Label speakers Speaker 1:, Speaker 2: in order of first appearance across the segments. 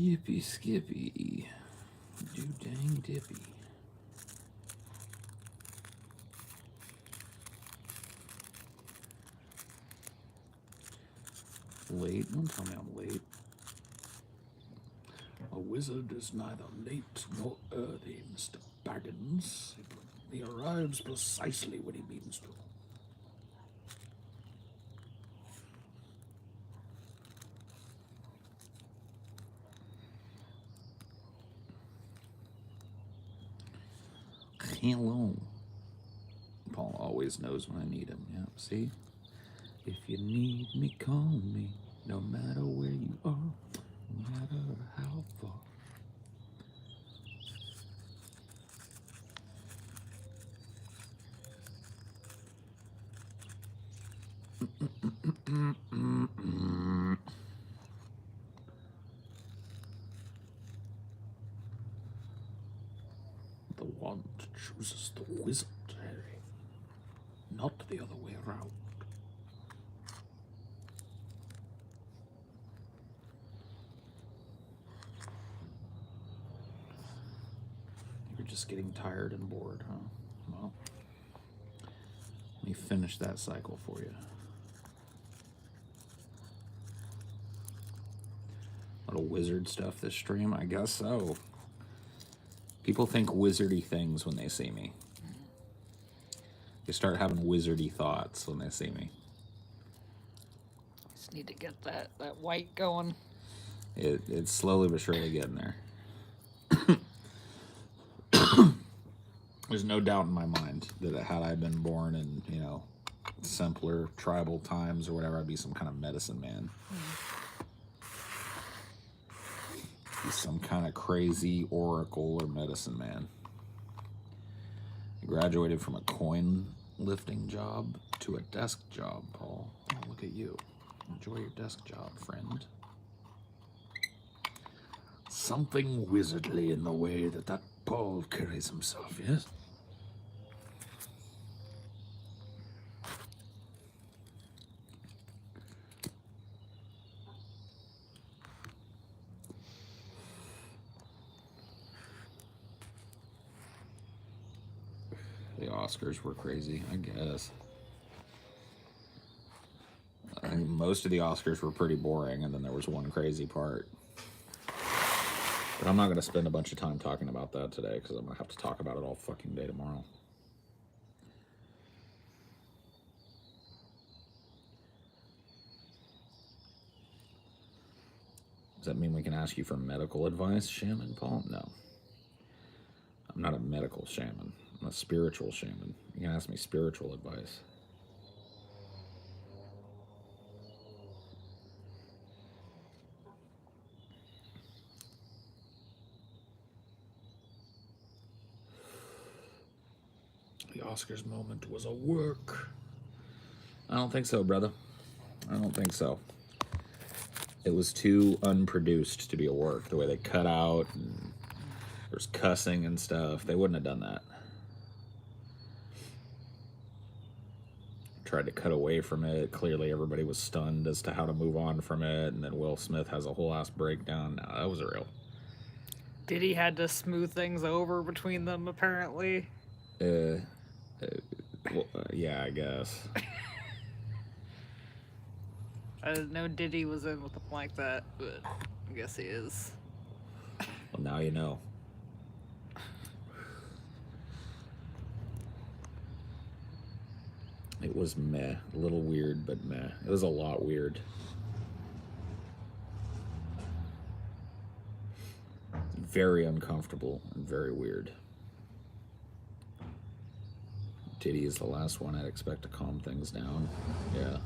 Speaker 1: Yippee skippy. Do dang dippy. Late? Don't tell me I'm late. A wizard is neither late nor early, Mr. Baggins. He arrives precisely when he means to. Hello. Paul always knows when I need him. Yeah, see? If you need me, call me. No matter where you are, no matter how far. The wand chooses the wizard, Harry. Not the other way around. You're just getting tired and bored, huh? Well, let me finish that cycle for you. A lot of wizard stuff this stream? I guess so. People think wizardy things when they see me. They start having wizardy thoughts when they see me.
Speaker 2: Just need to get that white going.
Speaker 1: It's slowly but surely getting there. There's no doubt in my mind that had I been born in, simpler tribal times or whatever, I'd be some kind of medicine man. Be some kind of crazy oracle or medicine man. I graduated from a coin lifting job to a desk job, Paul. Oh, look at you. Enjoy your desk job, friend. Something wizardly in the way that Paul carries himself, yes? The Oscars were crazy, I guess. I think most of the Oscars were pretty boring, and then there was one crazy part. But I'm not going to spend a bunch of time talking about that today, because I'm going to have to talk about it all fucking day tomorrow. Does that mean we can ask you for medical advice, shaman, Paul? No. I'm not a medical shaman. I'm a spiritual shaman. You can ask me spiritual advice. The Oscars moment was a work. I don't think so, brother. I don't think so. It was too unproduced to be a work. The way they cut out and there's cussing and stuff. They wouldn't have done that. Tried to cut away from it. Clearly everybody was stunned as to how to move on from it. And then Will Smith has a whole ass breakdown. No, that was real.
Speaker 2: Diddy had to smooth things over between them, apparently.
Speaker 1: Yeah, I guess.
Speaker 2: I didn't know Diddy was in with something like that, but I guess he is.
Speaker 1: Well, now you know. It was meh. A little weird, but meh. It was a lot weird. Very uncomfortable and very weird. Diddy is the last one I'd expect to calm things down. Yeah.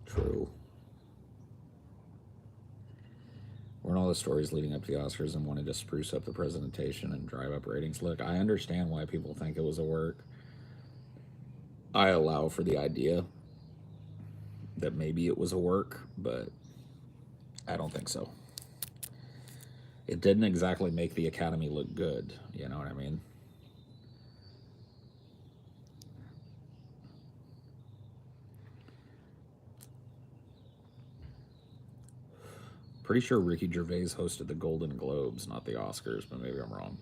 Speaker 1: True. Weren't all the stories leading up to the Oscars and wanted to spruce up the presentation and drive up ratings? Look, I understand why people think it was a work. I allow for the idea that maybe it was a work, but I don't think so. It didn't exactly make the Academy look good, you know what I mean? Pretty sure Ricky Gervais hosted the Golden Globes, not the Oscars, but maybe I'm wrong.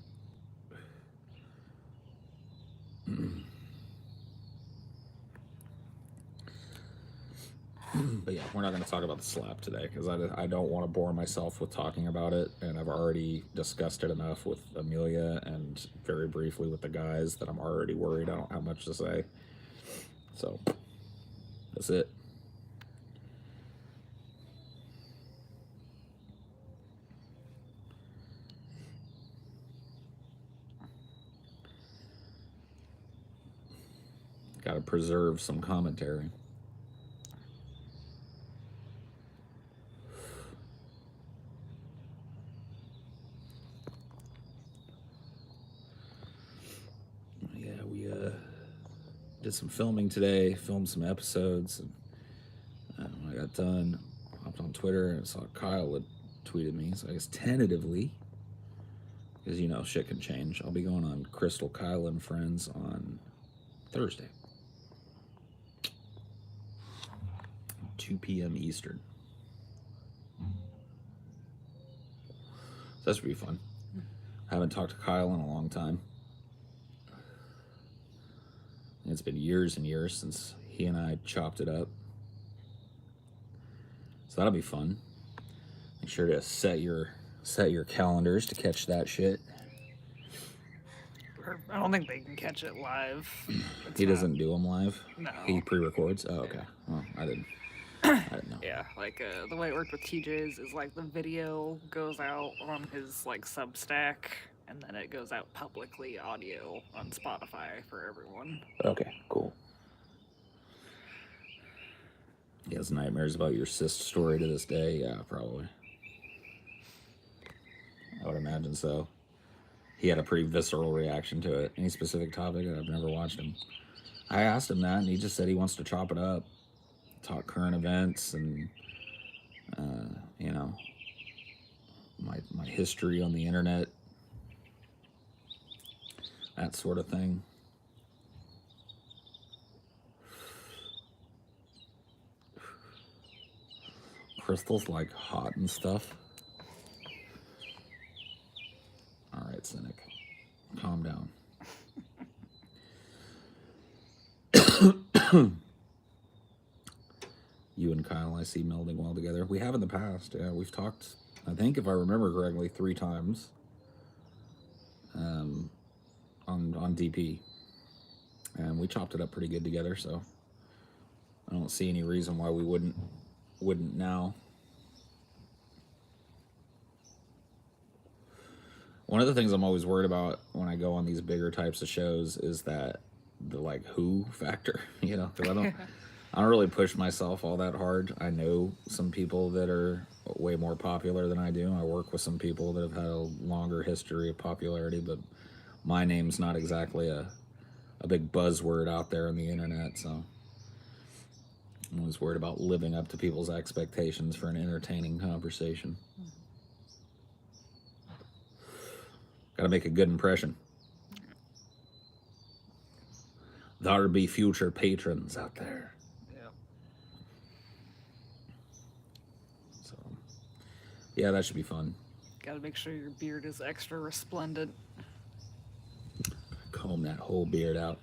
Speaker 1: But yeah, we're not going to talk about the slap today because I don't want to bore myself with talking about it, and I've already discussed it enough with Amelia and very briefly with the guys that I'm already worried I don't have much to say. So that's it. Got to preserve some commentary. Yeah, we did some filming today, filmed some episodes. And when I got done, hopped on Twitter and saw Kyle had tweeted me. So I guess tentatively, because you know shit can change, I'll be going on Crystal, Kyle, and Friends on Thursday, 2 p.m. Eastern. So that should be fun. I haven't talked to Kyle in a long time. It's been years and years since he and I chopped it up. So that'll be fun. Make sure to set your calendars to catch that shit.
Speaker 2: I don't think they can catch it live.
Speaker 1: He doesn't do them live?
Speaker 2: No.
Speaker 1: He pre-records? Oh, okay. Well, I didn't know.
Speaker 2: Yeah, like the way it worked with TJ's is like the video goes out on his like Substack, and then it goes out publicly audio on Spotify for everyone.
Speaker 1: Okay, cool. He has nightmares about your cyst story to this day? Yeah, probably. I would imagine so. He had a pretty visceral reaction to it. Any specific topic? I've never watched him. I asked him that, and he just said he wants to chop it up, talk current events, and you know, my history on the internet, that sort of thing. Crystal's like hot and stuff. All right, Cynic, calm down. You and Kyle, I see melding well together. We have in the past. Yeah, we've talked, I think if I remember correctly, 3 times on DP. And we chopped it up pretty good together, so I don't see any reason why we wouldn't now. One of the things I'm always worried about when I go on these bigger types of shows is that the like who factor, you know, because I don't really push myself all that hard. I know some people that are way more popular than I do. I work with some people that have had a longer history of popularity, but my name's not exactly a big buzzword out there on the internet, so I'm always worried about living up to people's expectations for an entertaining conversation. Gotta make a good impression. There'll be future patrons out there.
Speaker 2: Yeah.
Speaker 1: So, yeah, that should be fun.
Speaker 2: Gotta make sure your beard is extra resplendent.
Speaker 1: Comb that whole beard out.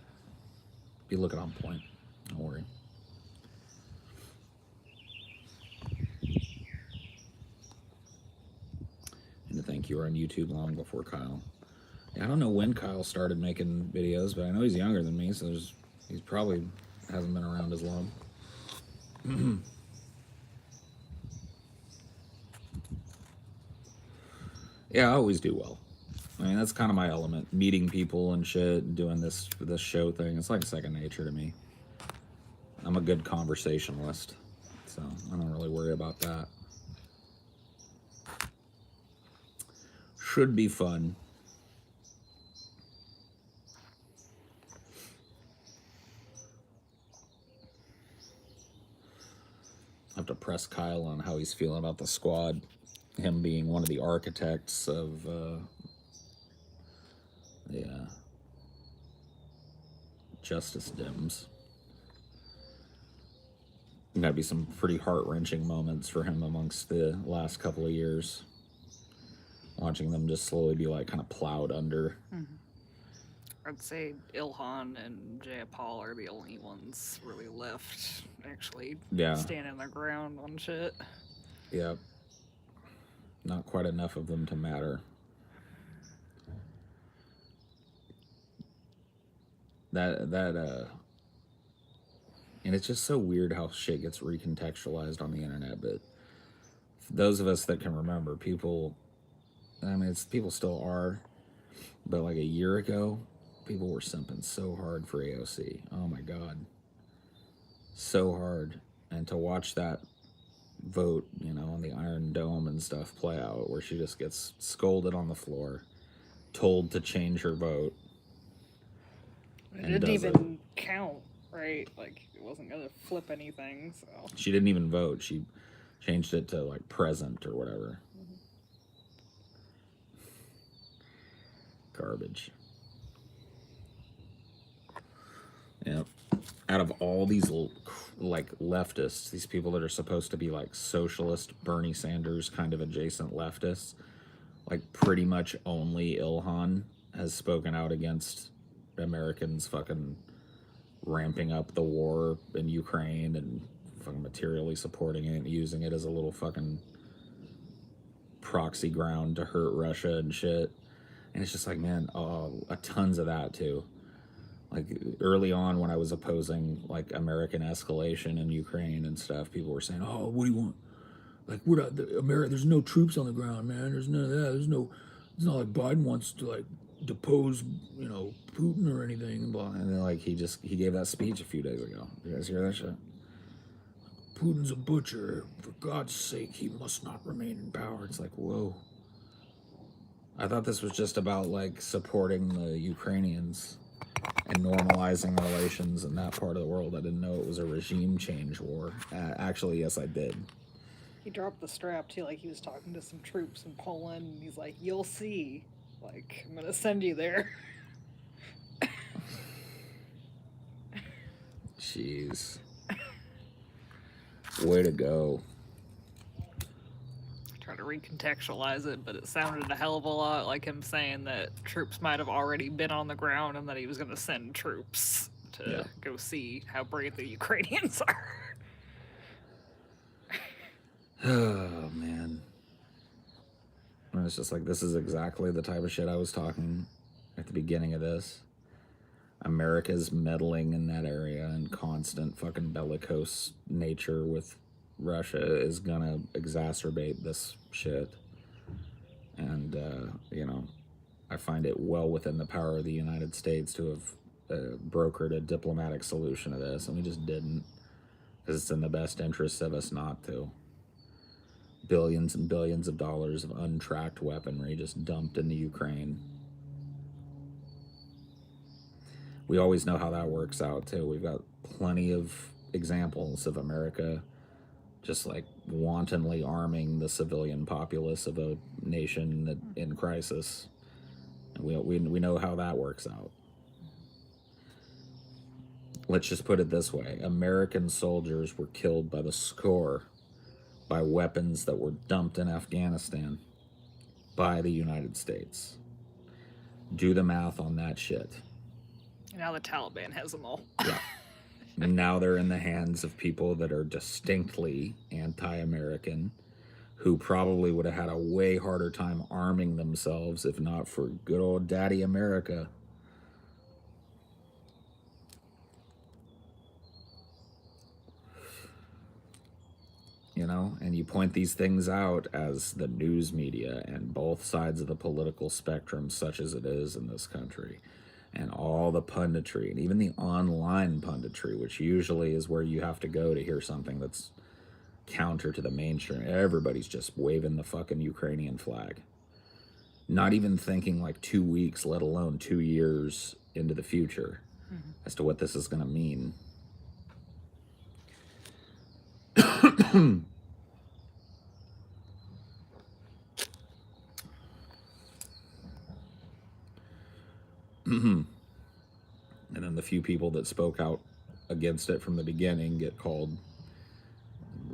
Speaker 1: Be looking on point. Don't worry. And to think you were on YouTube long before Kyle. Yeah, I don't know when Kyle started making videos, but I know he's younger than me, so he's probably hasn't been around as long. Yeah, I always do well. I mean, that's kind of my element. Meeting people and shit, doing this show thing. It's like second nature to me. I'm a good conversationalist, so I don't really worry about that. Should be fun. I have to press Kyle on how he's feeling about the squad. Him being one of the architects of the Justice Dims. Got to be some pretty heart-wrenching moments for him amongst the last couple of years. Watching them just slowly be like kind of plowed under.
Speaker 2: I'd say Ilhan and Jayapal are the only ones really left actually standing their ground on shit.
Speaker 1: Yep. Not quite enough of them to matter. And it's just so weird how shit gets recontextualized on the internet, but those of us that can remember, people still are, but like a year ago, people were simping so hard for AOC. Oh my God. So hard. And to watch that vote, on the Iron Dome and stuff play out, where she just gets scolded on the floor, told to change her vote.
Speaker 2: It didn't even count, right? Like, it wasn't going to flip anything, so.
Speaker 1: She didn't even vote. She changed it to, like, present or whatever. Garbage. Yep. Out of all these, like, leftists, these people that are supposed to be, like, socialist, Bernie Sanders kind of adjacent leftists, like, pretty much only Ilhan has spoken out against Americans fucking ramping up the war in Ukraine and fucking materially supporting it and using it as a little fucking proxy ground to hurt Russia and shit. And it's just like, man, tons of that too. Like early on when I was opposing like American escalation in Ukraine and stuff, people were saying, "Oh, what do you want? Like, we're not America. There's no troops on the ground, man. There's none of that. It's not like Biden wants to like depose, Putin or anything." And then like he gave that speech a few days ago. You guys hear that shit? Putin's a butcher. For God's sake, he must not remain in power. It's like, whoa. I thought this was just about like supporting the Ukrainians and normalizing relations in that part of the world. I didn't know it was a regime change war. Actually, yes, I did.
Speaker 2: He dropped the strap too, like he was talking to some troops in Poland, and he's like, "You'll see. Like, I'm gonna send you there."
Speaker 1: Jeez. Way to go.
Speaker 2: Try to recontextualize it, but it sounded a hell of a lot like him saying that troops might have already been on the ground and that he was going to send troops to go see how brave the Ukrainians are.
Speaker 1: Oh, man. And it's just like, this is exactly the type of shit I was talking at the beginning of this. America's meddling in that area and constant fucking bellicose nature with Russia is gonna exacerbate this shit. And, I find it well within the power of the United States to have brokered a diplomatic solution to this, and we just didn't, because it's in the best interest of us not to. Billions and billions of dollars of untracked weaponry just dumped into Ukraine. We always know how that works out, too. We've got plenty of examples of America just like wantonly arming the civilian populace of a nation in crisis. And we know how that works out. Let's just put it this way. American soldiers were killed by the score by weapons that were dumped in Afghanistan by the United States. Do the math on that shit.
Speaker 2: Now the Taliban has them all.
Speaker 1: Yeah. And now they're in the hands of people that are distinctly anti-American, who probably would have had a way harder time arming themselves if not for good old Daddy America. And you point these things out as the news media and both sides of the political spectrum, such as it is in this country, and all the punditry, and even the online punditry, which usually is where you have to go to hear something that's counter to the mainstream. Everybody's just waving the fucking Ukrainian flag. Not even thinking like 2 weeks, let alone 2 years into the future as to what this is going to mean. And then the few people that spoke out against it from the beginning get called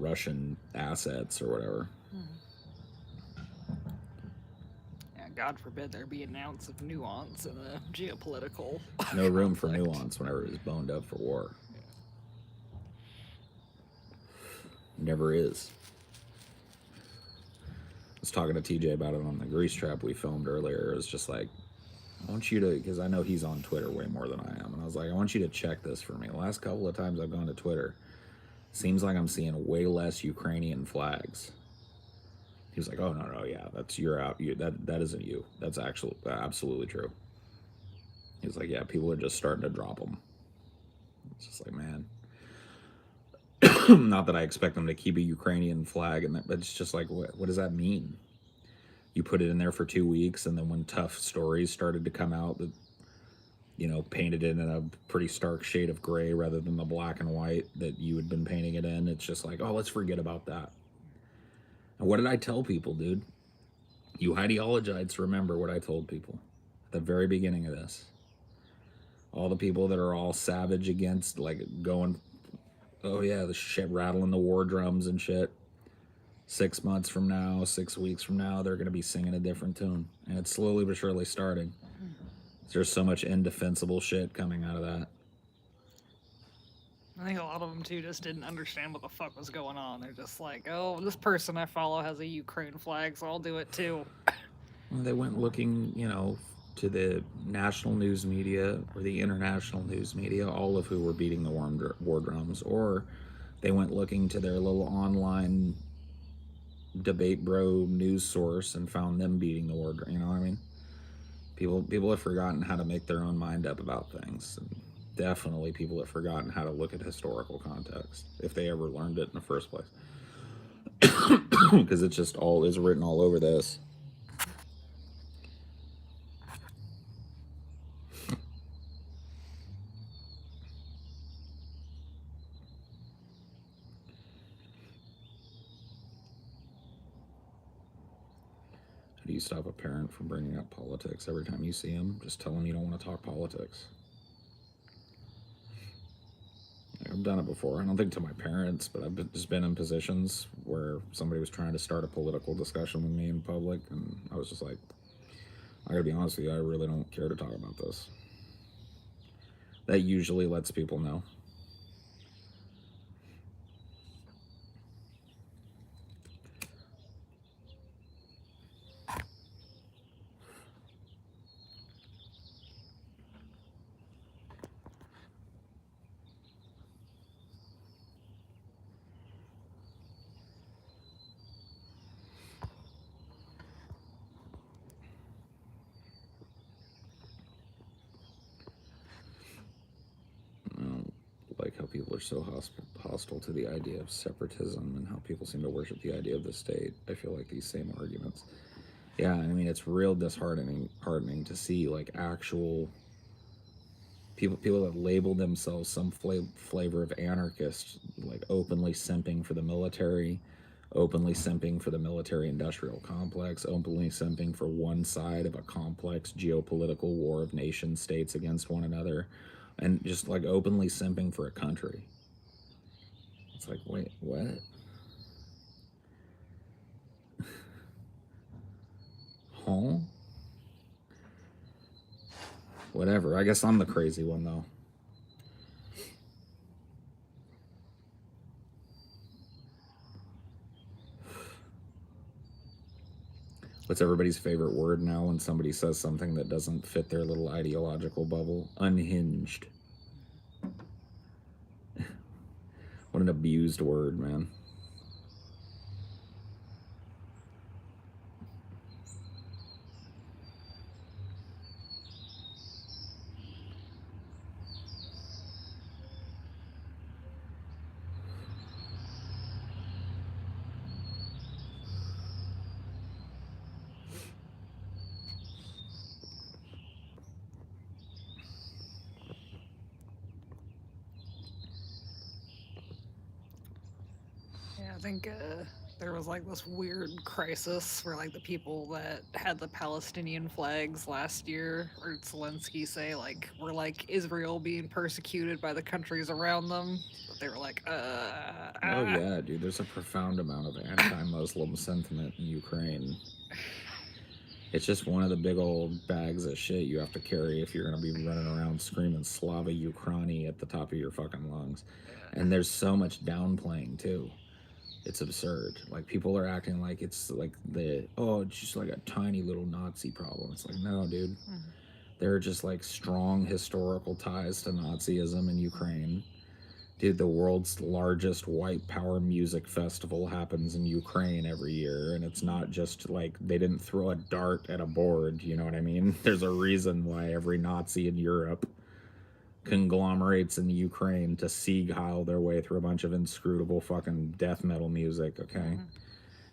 Speaker 1: Russian assets or whatever.
Speaker 2: Yeah, God forbid there be an ounce of nuance in a geopolitical.
Speaker 1: No room for
Speaker 2: conflict.
Speaker 1: nuance whenever it's boned up for war. Never is. I was talking to TJ about it on the grease trap we filmed earlier. It was just like, I want you to, because I know he's on Twitter way more than I am, and I was like, I want you to check this for me. The last couple of times I've gone to Twitter, seems like I'm seeing way less Ukrainian flags. He was like, "Oh no, yeah, that's you're out. That isn't you. That's actually absolutely true." He was like, "Yeah, people are just starting to drop them." It's just like, man, not that I expect them to keep a Ukrainian flag, but it's just like, what does that mean? You put it in there for 2 weeks, and then when tough stories started to come out that, painted it in a pretty stark shade of gray rather than the black and white that you had been painting it in, it's just like, oh, let's forget about that. And what did I tell people, dude? You Highdeologites remember what I told people at the very beginning of this. All the people that are all savage against, like, going, oh yeah, the shit, rattling the war drums and shit. 6 months from now, 6 weeks from now, they're going to be singing a different tune. And it's slowly but surely starting. There's so much indefensible shit coming out of that.
Speaker 2: I think a lot of them too just didn't understand what the fuck was going on. They're just like, oh, this person I follow has a Ukraine flag, so I'll do it too.
Speaker 1: Well, they went looking, to the national news media or the international news media, all of who were beating the war drums, or they went looking to their little online debate bro news source and found them beating the war drum. You know what I mean? People have forgotten how to make their own mind up about things. And definitely people have forgotten how to look at historical context, if they ever learned it in the first place. Because it's just all is written all over this. How do you stop a parent from bringing up politics every time you see him? Just tell him you don't want to talk politics. I've done it before. I don't think to my parents, but I've just been in positions where somebody was trying to start a political discussion with me in public, and I was just like, I gotta be honest with you, I really don't care to talk about this. That usually lets people know. Like how people are so hostile to the idea of separatism and how people seem to worship the idea of the state. I feel like these same arguments. Yeah, I mean, it's real disheartening to see like actual people that label themselves some flavor of anarchist, like openly simping for the military, openly simping for the military-industrial complex, openly simping for one side of a complex geopolitical war of nation states against one another, and just like openly simping for a country. It's like, wait, what? Huh? Whatever. I guess I'm the crazy one, though. What's everybody's favorite word now when somebody says something that doesn't fit their little ideological bubble? Unhinged. What an abused word, man.
Speaker 2: Yeah, I think there was like this weird crisis where like the people that had the Palestinian flags last year, or Zelensky say like were like Israel being persecuted by the countries around them. But they were like,
Speaker 1: Oh yeah, dude. There's a profound amount of anti-Muslim sentiment in Ukraine. It's just one of the big old bags of shit you have to carry if you're gonna be running around screaming Slava Ukraini at the top of your fucking lungs. And there's so much downplaying too. It's absurd. Like people are acting like it's like it's just like a tiny little Nazi problem. It's like, no, dude. There are just like strong historical ties to Nazism in Ukraine. Dude, the world's largest white power music festival happens in Ukraine every year, and it's not just like they didn't throw a dart at a board, you know what I mean? There's a reason why every Nazi in Europe conglomerates in Ukraine to Sieg Heil their way through a bunch of inscrutable fucking death metal music, okay?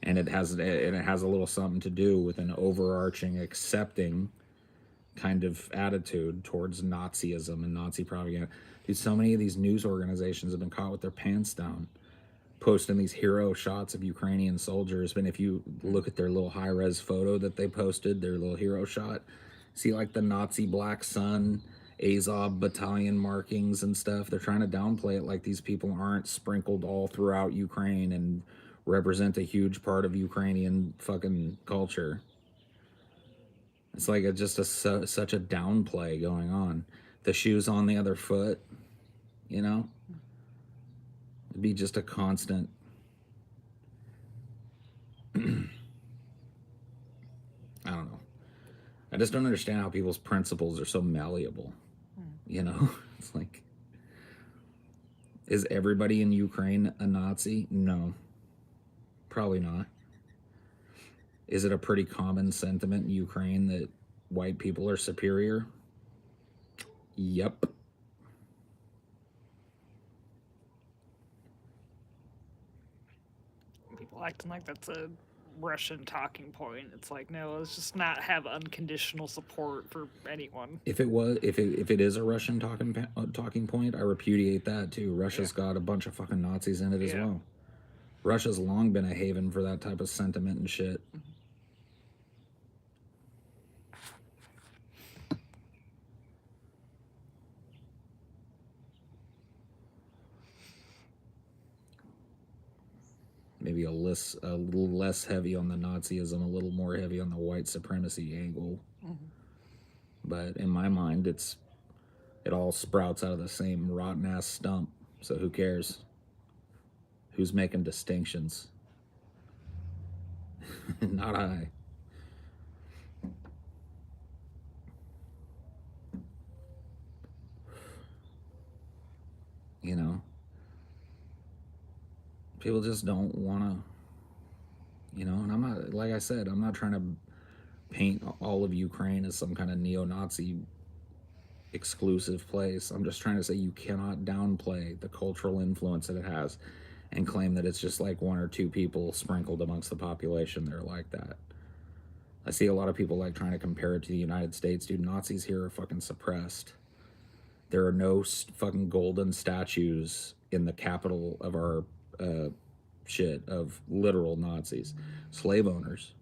Speaker 1: And it has a little something to do with an overarching accepting kind of attitude towards Nazism and Nazi propaganda. Dude, so many of these news organizations have been caught with their pants down, posting these hero shots of Ukrainian soldiers. But if you look at their little high-res photo that they posted, their little hero shot, see like the Nazi Black Sun, Azov battalion markings and stuff. They're trying to downplay it like these people aren't sprinkled all throughout Ukraine and represent a huge part of Ukrainian fucking culture. It's like such a downplay going on. The shoes on the other foot, you know? It'd be just a constant. I don't know. I just don't understand how people's principles are so malleable. You know? It's like, is everybody in Ukraine a Nazi? No. Probably not. Is it a pretty common sentiment in Ukraine that white people are superior? Yep.
Speaker 2: people acting like that's a Russian talking point. It's like, no, let's just not have unconditional support for anyone.
Speaker 1: If it is a Russian talking point, I repudiate that too. Russia's got a bunch of fucking Nazis in it as well. Russia's long been a haven for that type of sentiment and shit. Maybe a little less heavy on the Nazism, a little more heavy on the white supremacy angle. But in my mind, it all sprouts out of the same rotten ass stump. So who cares? Who's making distinctions? Not I. You know? People just don't want to, and I'm not, like I said, I'm not trying to paint all of Ukraine as some kind of neo-Nazi exclusive place. I'm just trying to say you cannot downplay the cultural influence that it has and claim that it's just like one or two people sprinkled amongst the population that are like that. I see a lot of people like trying to compare it to the United States. Dude, Nazis here are fucking suppressed. There are no fucking golden statues in the capital of our of literal Nazis. Slave owners,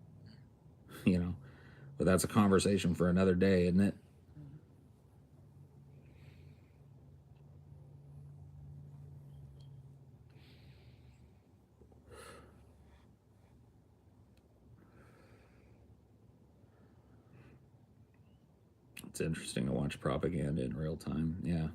Speaker 1: But that's a conversation for another day, isn't it? It's interesting to watch propaganda in real time. Yeah.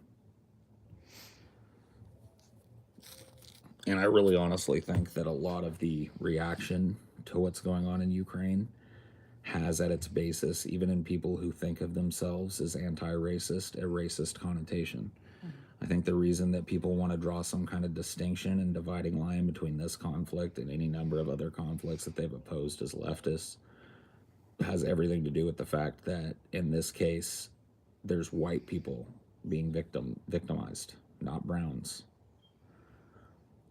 Speaker 1: And I really honestly think that a lot of the reaction to what's going on in Ukraine has at its basis, even in people who think of themselves as anti-racist, a racist connotation. I think the reason that people want to draw some kind of distinction and dividing line between this conflict and any number of other conflicts that they've opposed as leftists has everything to do with the fact that in this case, there's white people being victimized, not browns.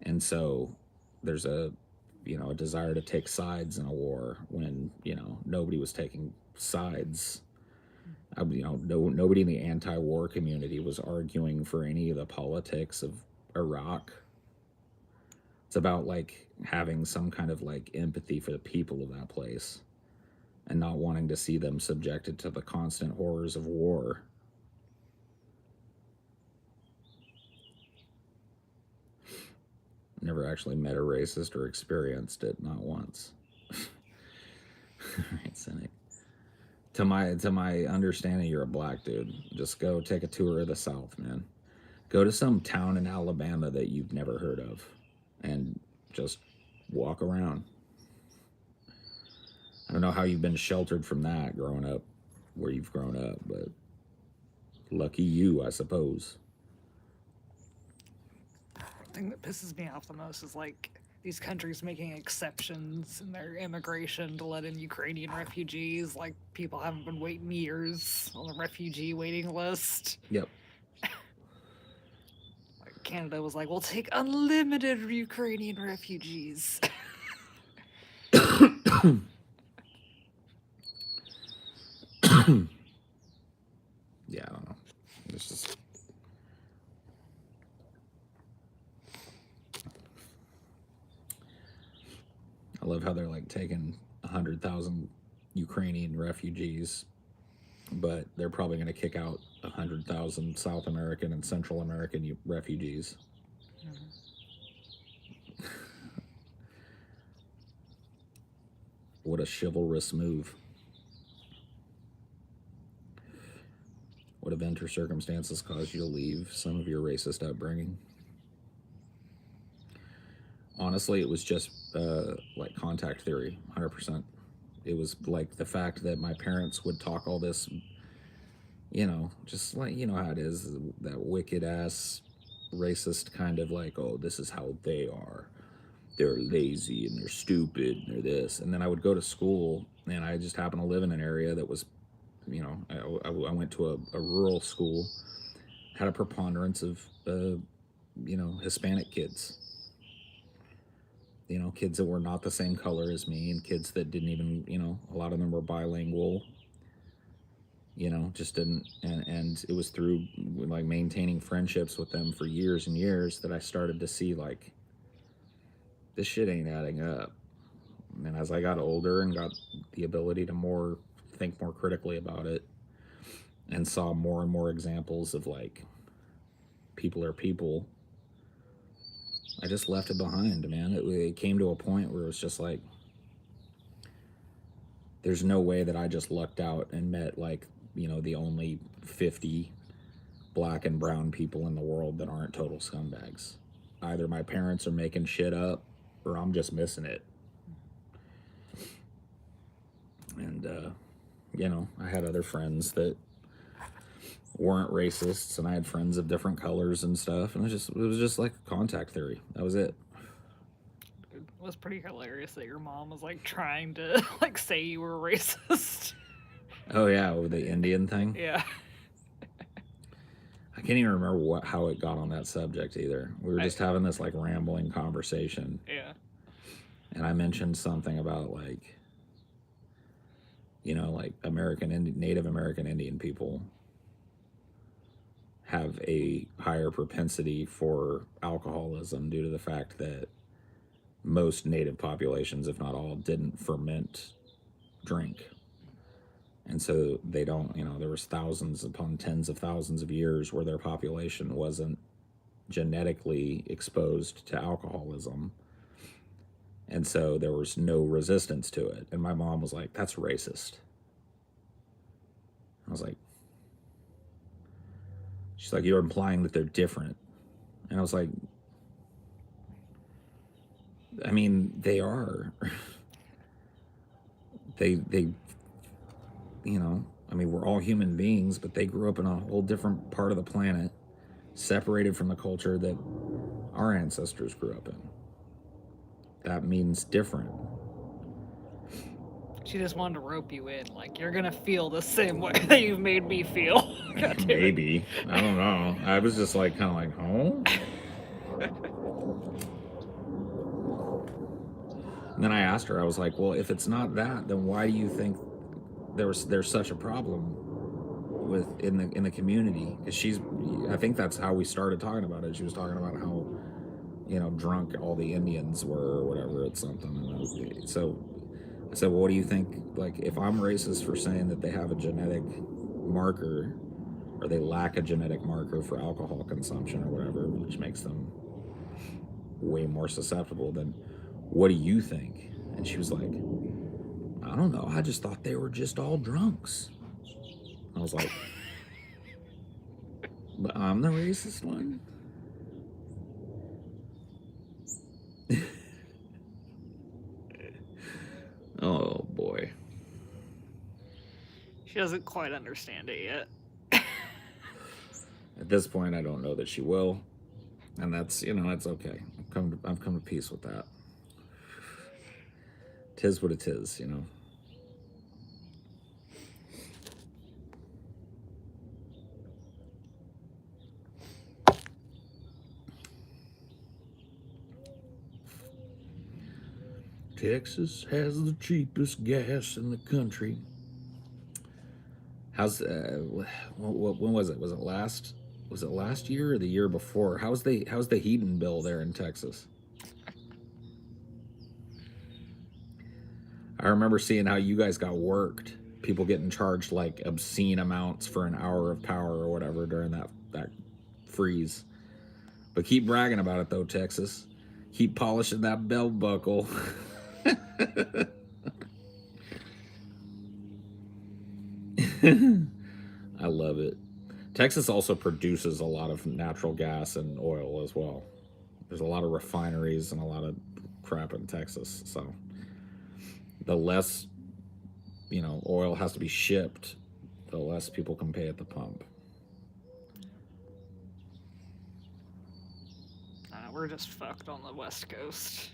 Speaker 1: And so there's a desire to take sides in a war when, nobody was taking sides. Nobody in the anti-war community was arguing for any of the politics of Iraq It's about like having some kind of like empathy for the people of that place and not wanting to see them subjected to the constant horrors of war. Never actually met a racist or experienced it, not once. Right, cynic. To my understanding, you're a black dude. Just go take a tour of the South, man. Go to some town in Alabama that you've never heard of, and just walk around. I don't know how you've been sheltered from that growing up where you've grown up, but lucky you, I suppose.
Speaker 2: The thing that pisses me off the most is like these countries making exceptions in their immigration to let in Ukrainian refugees. Like people haven't been waiting years on the refugee waiting list.
Speaker 1: Yep.
Speaker 2: Like Canada was like, we'll take unlimited Ukrainian refugees.
Speaker 1: Yeah, I don't know. It's just. I love how they're like taking 100,000 Ukrainian refugees, but they're probably going to kick out 100,000 South American and Central American refugees. What a chivalrous move. What event or circumstances caused you to leave some of your racist upbringing? Honestly, it was just like contact theory, 100%. It was like the fact that my parents would talk all this, just like, how it is, that wicked ass racist kind of like, oh, this is how they are. They're lazy and they're stupid and they're this. And then I would go to school and I just happened to live in an area that was, I went to a rural school, had a preponderance of, Hispanic kids. Kids that were not the same color as me and kids that didn't even, a lot of them were bilingual, just didn't. And it was through like maintaining friendships with them for years and years that I started to see like, this shit ain't adding up. And as I got older and got the ability to think more critically about it and saw more and more examples of like, people are people, I just left it behind, man. It came to a point where it was just like, there's no way that I just lucked out and met like, the only 50 black and brown people in the world that aren't total scumbags. Either my parents are making shit up or I'm just missing it. And, I had other friends that weren't racists, and I had friends of different colors and stuff, and it was just like contact theory. That was it.
Speaker 2: It was pretty hilarious that your mom was like trying to like say you were racist.
Speaker 1: Oh yeah, with the Indian thing.
Speaker 2: Yeah.
Speaker 1: I can't even remember how it got on that subject either. We were just having this like rambling conversation.
Speaker 2: Yeah.
Speaker 1: And I mentioned something about like, like Native American Indian people have a higher propensity for alcoholism due to the fact that most native populations, if not all, didn't ferment drink. And so they don't, there was thousands upon tens of thousands of years where their population wasn't genetically exposed to alcoholism. And so there was no resistance to it. And my mom was like, that's racist. I was like, she's like, you're implying that they're different. And I was like, I mean, they are. they we're all human beings, but they grew up in a whole different part of the planet, separated from the culture that our ancestors grew up in. That means different.
Speaker 2: She just wanted to rope you in, like, you're gonna feel the same way that you've made me feel.
Speaker 1: Maybe. I don't know. I was just like, kind of like, oh? And then I asked her, I was like, well, if it's not that, then why do you think there's such a problem in the community? Because I think that's how we started talking about it. She was talking about how, drunk all the Indians were or whatever. It's something. And so I said, well, what do you think? Like, if I'm racist for saying that they have a genetic marker or they lack a genetic marker for alcohol consumption or whatever, which makes them way more susceptible, then what do you think? And she was like, I don't know. I just thought they were just all drunks. I was like, but I'm the racist one? Oh, boy.
Speaker 2: She doesn't quite understand it yet.
Speaker 1: At this point, I don't know that she will. And that's, that's okay. I've come to peace with that. Tis what it is, Texas has the cheapest gas in the country. How's when was it? Was it last year or the year before? How's the heating bill there in Texas? I remember seeing how you guys got worked. People getting charged like obscene amounts for an hour of power or whatever during that freeze. But keep bragging about it though, Texas. Keep polishing that belt buckle. I love it. Texas also produces a lot of natural gas and oil as well. There's a lot of refineries and a lot of crap in Texas. So the less, oil has to be shipped, the less people can pay at the pump.
Speaker 2: We're just fucked on the West Coast.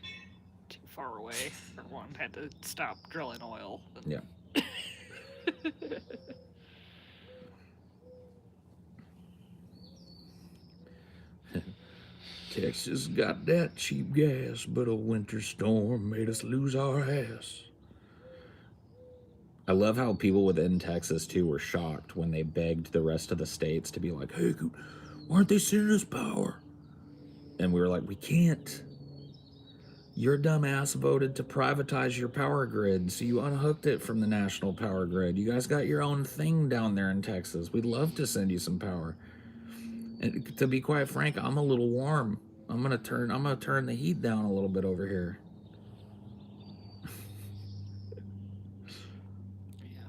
Speaker 2: Too far away. Everyone had to stop drilling oil.
Speaker 1: Yeah. Texas got that cheap gas, but a winter storm made us lose our ass. I love how people within Texas, too, were shocked when they begged the rest of the states to be like, hey, why aren't they sending us power? And we were like, we can't. Your dumbass voted to privatize your power grid, so you unhooked it from the national power grid. You guys got your own thing down there in Texas. We'd love to send you some power. And to be quite frank, I'm a little warm. I'm gonna turn the heat down a little bit over here.
Speaker 2: Yeah.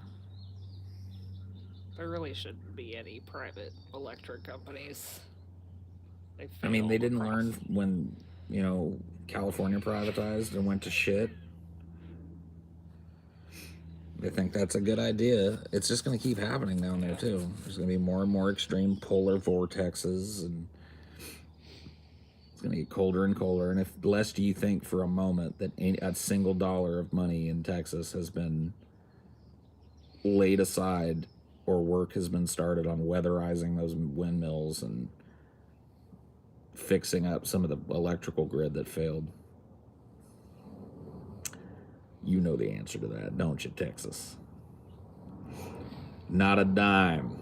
Speaker 2: There really shouldn't be any private electric companies.
Speaker 1: I mean, they didn't learn when, California privatized and went to shit. They think that's a good idea. It's just going to keep happening down there, too. There's going to be more and more extreme polar vortexes, and it's going to get colder and colder. And if less do you think for a moment that a single dollar of money in Texas has been laid aside or work has been started on weatherizing those windmills and fixing up some of the electrical grid that failed? You know the answer to that, don't you, Texas? Not a dime.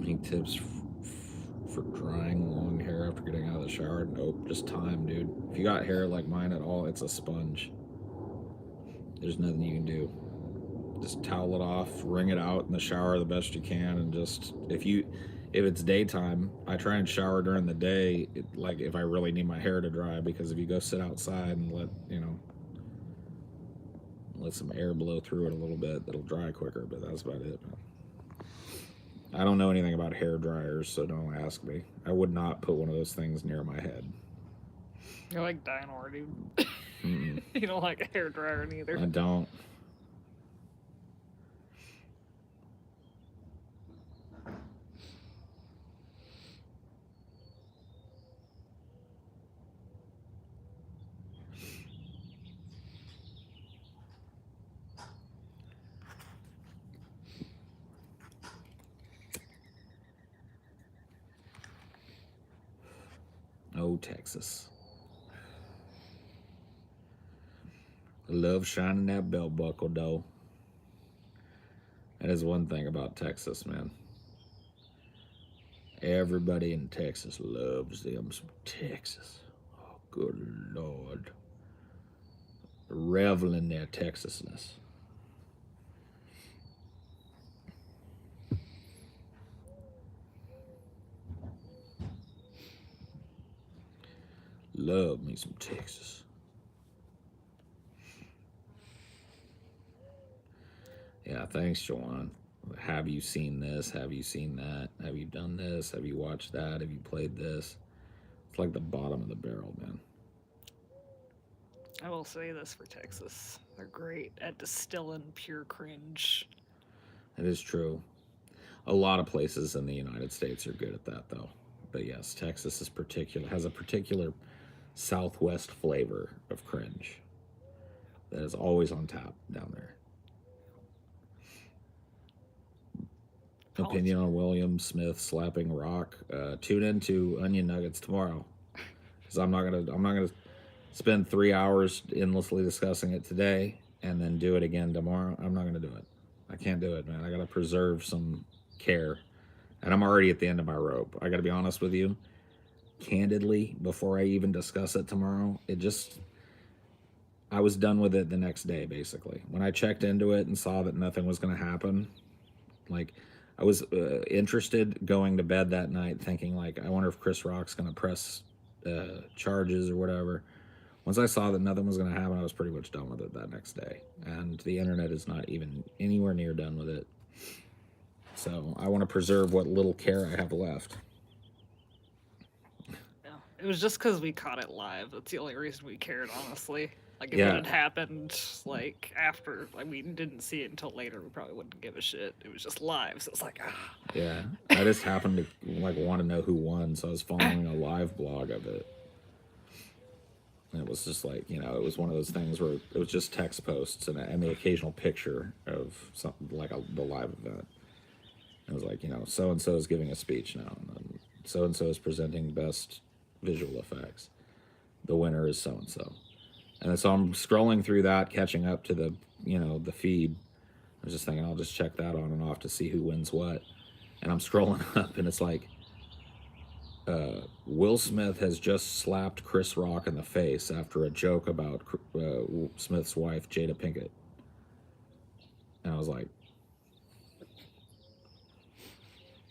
Speaker 1: Any tips for drying long hair after getting out of the shower? Nope, just time, dude. If you got hair like mine at all, it's a sponge. There's nothing you can do. Just towel it off, wring it out in the shower the best you can, and just if it's daytime, I try and shower during the day, like if I really need my hair to dry, because if you go sit outside and let some air blow through it a little bit, it'll dry quicker. But that's about it. I don't know anything about hair dryers, so don't ask me. I would not put one of those things near my head.
Speaker 2: You're like Dynor, dude. You don't like a hair dryer neither.
Speaker 1: I don't. know Texas. I love shining that belt buckle, though. That is one thing about Texas, man. Everybody in Texas loves them some Texas. Oh, good Lord. Revel in their Texasness. Love me some Texas. Yeah, thanks, Joanne. Have you seen this? Have you seen that? Have you done this? Have you watched that? Have you played this? It's like the bottom of the barrel, man.
Speaker 2: I will say this for Texas. They're great at distilling pure cringe.
Speaker 1: It is true. A lot of places in the United States are good at that, though. But yes, Texas is has a particular Southwest flavor of cringe that is always on tap down there. Opinion on William Smith slapping Rock. Tune into Onion Nuggets tomorrow, because I'm not gonna spend 3 hours endlessly discussing it today and then do it again tomorrow. I'm not gonna do it. I can't do it, man. I gotta preserve some care, and I'm already at the end of my rope. I gotta be honest with you, candidly, before I even discuss it tomorrow. I was done with it the next day, basically. When I checked into it and saw that nothing was gonna happen, like, I was interested going to bed that night thinking, like, I wonder if Chris Rock's going to press charges or whatever. Once I saw that nothing was going to happen, I was pretty much done with it that next day. And the internet is not even anywhere near done with it. So I want to preserve what little care I have left.
Speaker 2: Yeah. It was just because we caught it live. That's the only reason we cared, honestly. Like, if
Speaker 1: Yeah.
Speaker 2: it had happened, like, after, like, we didn't see it until later, we probably wouldn't give a shit. It was just live, so it's like, ah.
Speaker 1: Yeah. I just happened to, like, want to know who won, so I was following a live blog of it. And it was just like, you know, it was one of those things where it was just text posts and the occasional picture of something like the live event. It was like, you know, so-and-so is giving a speech now, and then so-and-so is presenting best visual effects. The winner is so-and-so. And so I'm scrolling through that, catching up to the, you know, the feed. I was just thinking, I'll just check that on and off to see who wins what. And I'm scrolling up, and it's like, Will Smith has just slapped Chris Rock in the face after a joke about Smith's wife, Jada Pinkett. And I was like,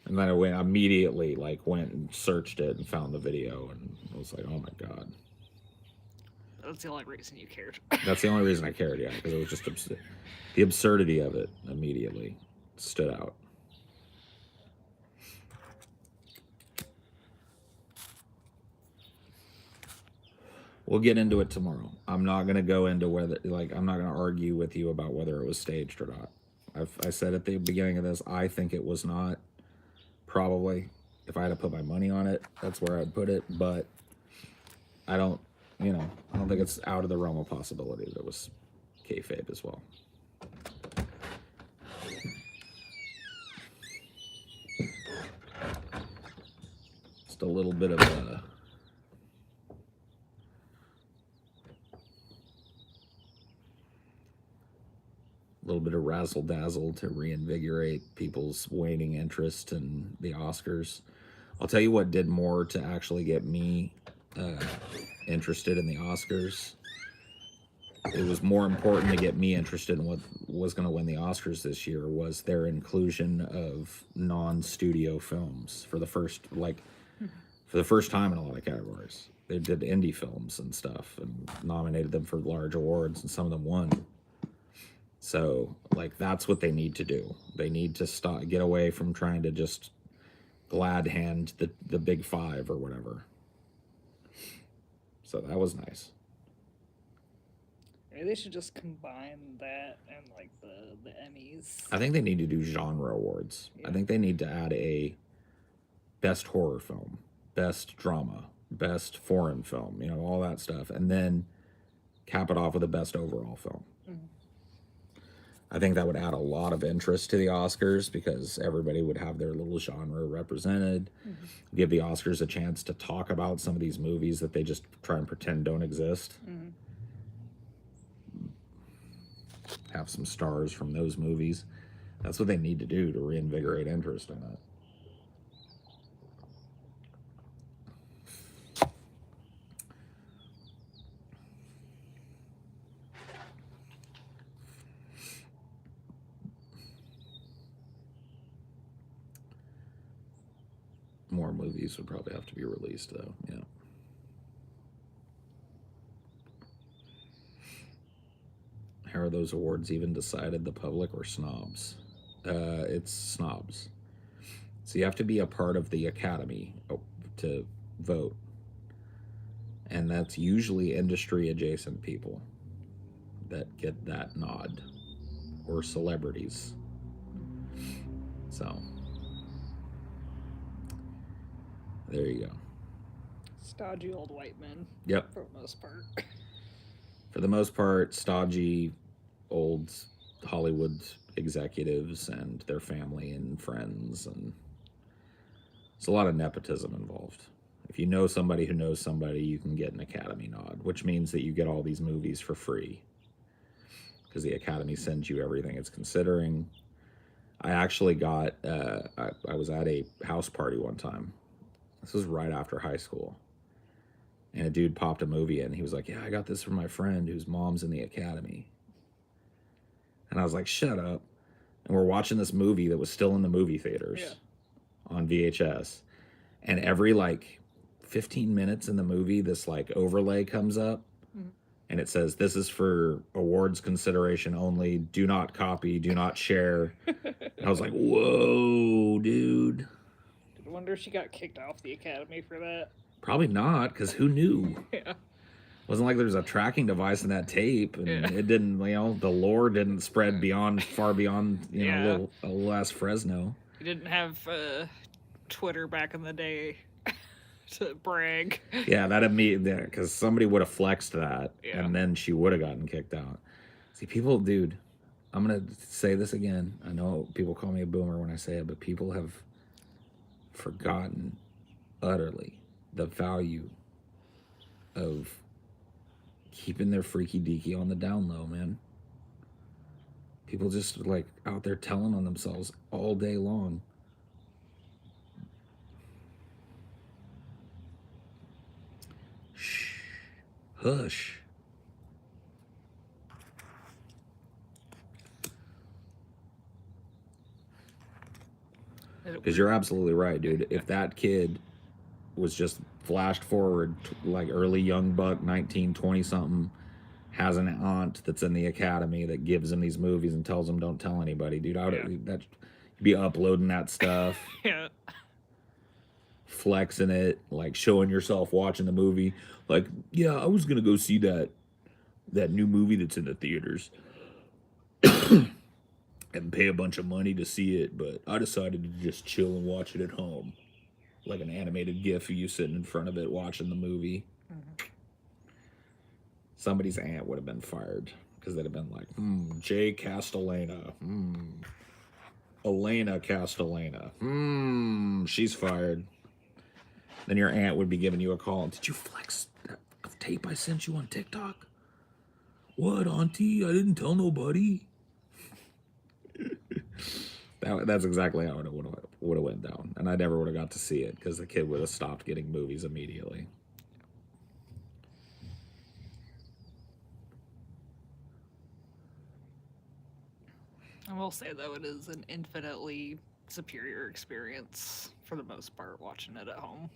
Speaker 1: and then I immediately went and searched it and found the video, and I was like, oh my God.
Speaker 2: That's the only reason you cared.
Speaker 1: That's the only reason I cared, yeah, because it was just the absurdity of it immediately stood out. We'll get into it tomorrow. I'm not going to go into whether, I'm not going to argue with you about whether it was staged or not. I said at the beginning of this, I think it was not, probably. If I had to put my money on it, that's where I'd put it, but I don't think it's out of the realm of possibility that it was kayfabe as well. Just a little bit of razzle dazzle to reinvigorate people's waning interest in the Oscars. I'll tell you what did more to actually get me interested in the Oscars. It was more important to get me interested in what was going to win the Oscars this year was their inclusion of non-studio films for the first time in a lot of categories. They did indie films and stuff and nominated them for large awards, and some of them won. So, that's what they need to do. They need to get away from trying to just glad hand the big five or whatever. So that was nice.
Speaker 2: Maybe they should just combine that and the Emmys.
Speaker 1: I think they need to do genre awards. Yeah. I think they need to add a best horror film, best drama, best foreign film, all that stuff, and then cap it off with a best overall film. Mm-hmm. I think that would add a lot of interest to the Oscars because everybody would have their little genre represented.
Speaker 2: Mm-hmm.
Speaker 1: Give the Oscars a chance to talk about some of these movies that they just try and pretend don't exist.
Speaker 2: Mm-hmm.
Speaker 1: Have some stars from those movies. That's what they need to do to reinvigorate interest in it. More movies would probably have to be released, though. Yeah. How are those awards even decided? The public or snobs? It's snobs. So you have to be a part of the academy to vote. And that's usually industry adjacent people that get that nod, or celebrities. So there you go.
Speaker 2: Stodgy old white men.
Speaker 1: Yep.
Speaker 2: For the most part.
Speaker 1: For the most part, stodgy old Hollywood executives and their family and friends, and there's a lot of nepotism involved. If you know somebody who knows somebody, you can get an Academy nod, which means that you get all these movies for free because the Academy sends you everything it's considering. I actually got, I was at a house party one time. This was right after high school. And a dude popped a movie in. He was like, yeah, I got this from my friend whose mom's in the Academy. And I was like, shut up. And we're watching this movie that was still in the movie theaters on VHS. And every like 15 minutes in the movie, this like overlay comes up. Mm-hmm. And it says, this is for awards consideration only. Do not copy. Do not share. And I was like, whoa, dude.
Speaker 2: I wonder if she got kicked off the Academy for that.
Speaker 1: Probably not, because who knew?
Speaker 2: Yeah.
Speaker 1: It wasn't like there was a tracking device in that tape, and it didn't, the lore didn't spread far beyond, a little ass Fresno.
Speaker 2: You didn't have Twitter back in the day to brag.
Speaker 1: Yeah, because somebody would have flexed that, and then she would have gotten kicked out. See, people, dude, I'm going to say this again. I know people call me a boomer when I say it, but people have forgotten utterly the value of keeping their freaky deaky on the down low, man. People just like out there telling on themselves all day long. Shh. Hush. Because you're absolutely right, dude. If that kid was just flashed forward, like early young buck, 19, 20 something, has an aunt that's in the Academy that gives him these movies and tells him don't tell anybody, dude. You'd be uploading that stuff.
Speaker 2: Yeah.
Speaker 1: Flexing it, like showing yourself watching the movie. Like, yeah, I was gonna go see that new movie that's in the theaters and pay a bunch of money to see it, but I decided to just chill and watch it at home. Like an animated GIF of you sitting in front of it watching the movie. Mm-hmm. Somebody's aunt would have been fired because they'd have been like, Jay Castellana. Elena Castellana. She's fired. Then your aunt would be giving you a call. Did you flex that tape I sent you on TikTok? What, auntie? I didn't tell nobody. That's exactly how it would have went down. And I never would have got to see it because the kid would have stopped getting movies immediately.
Speaker 2: I will say, though, it is an infinitely superior experience for the most part watching it at home.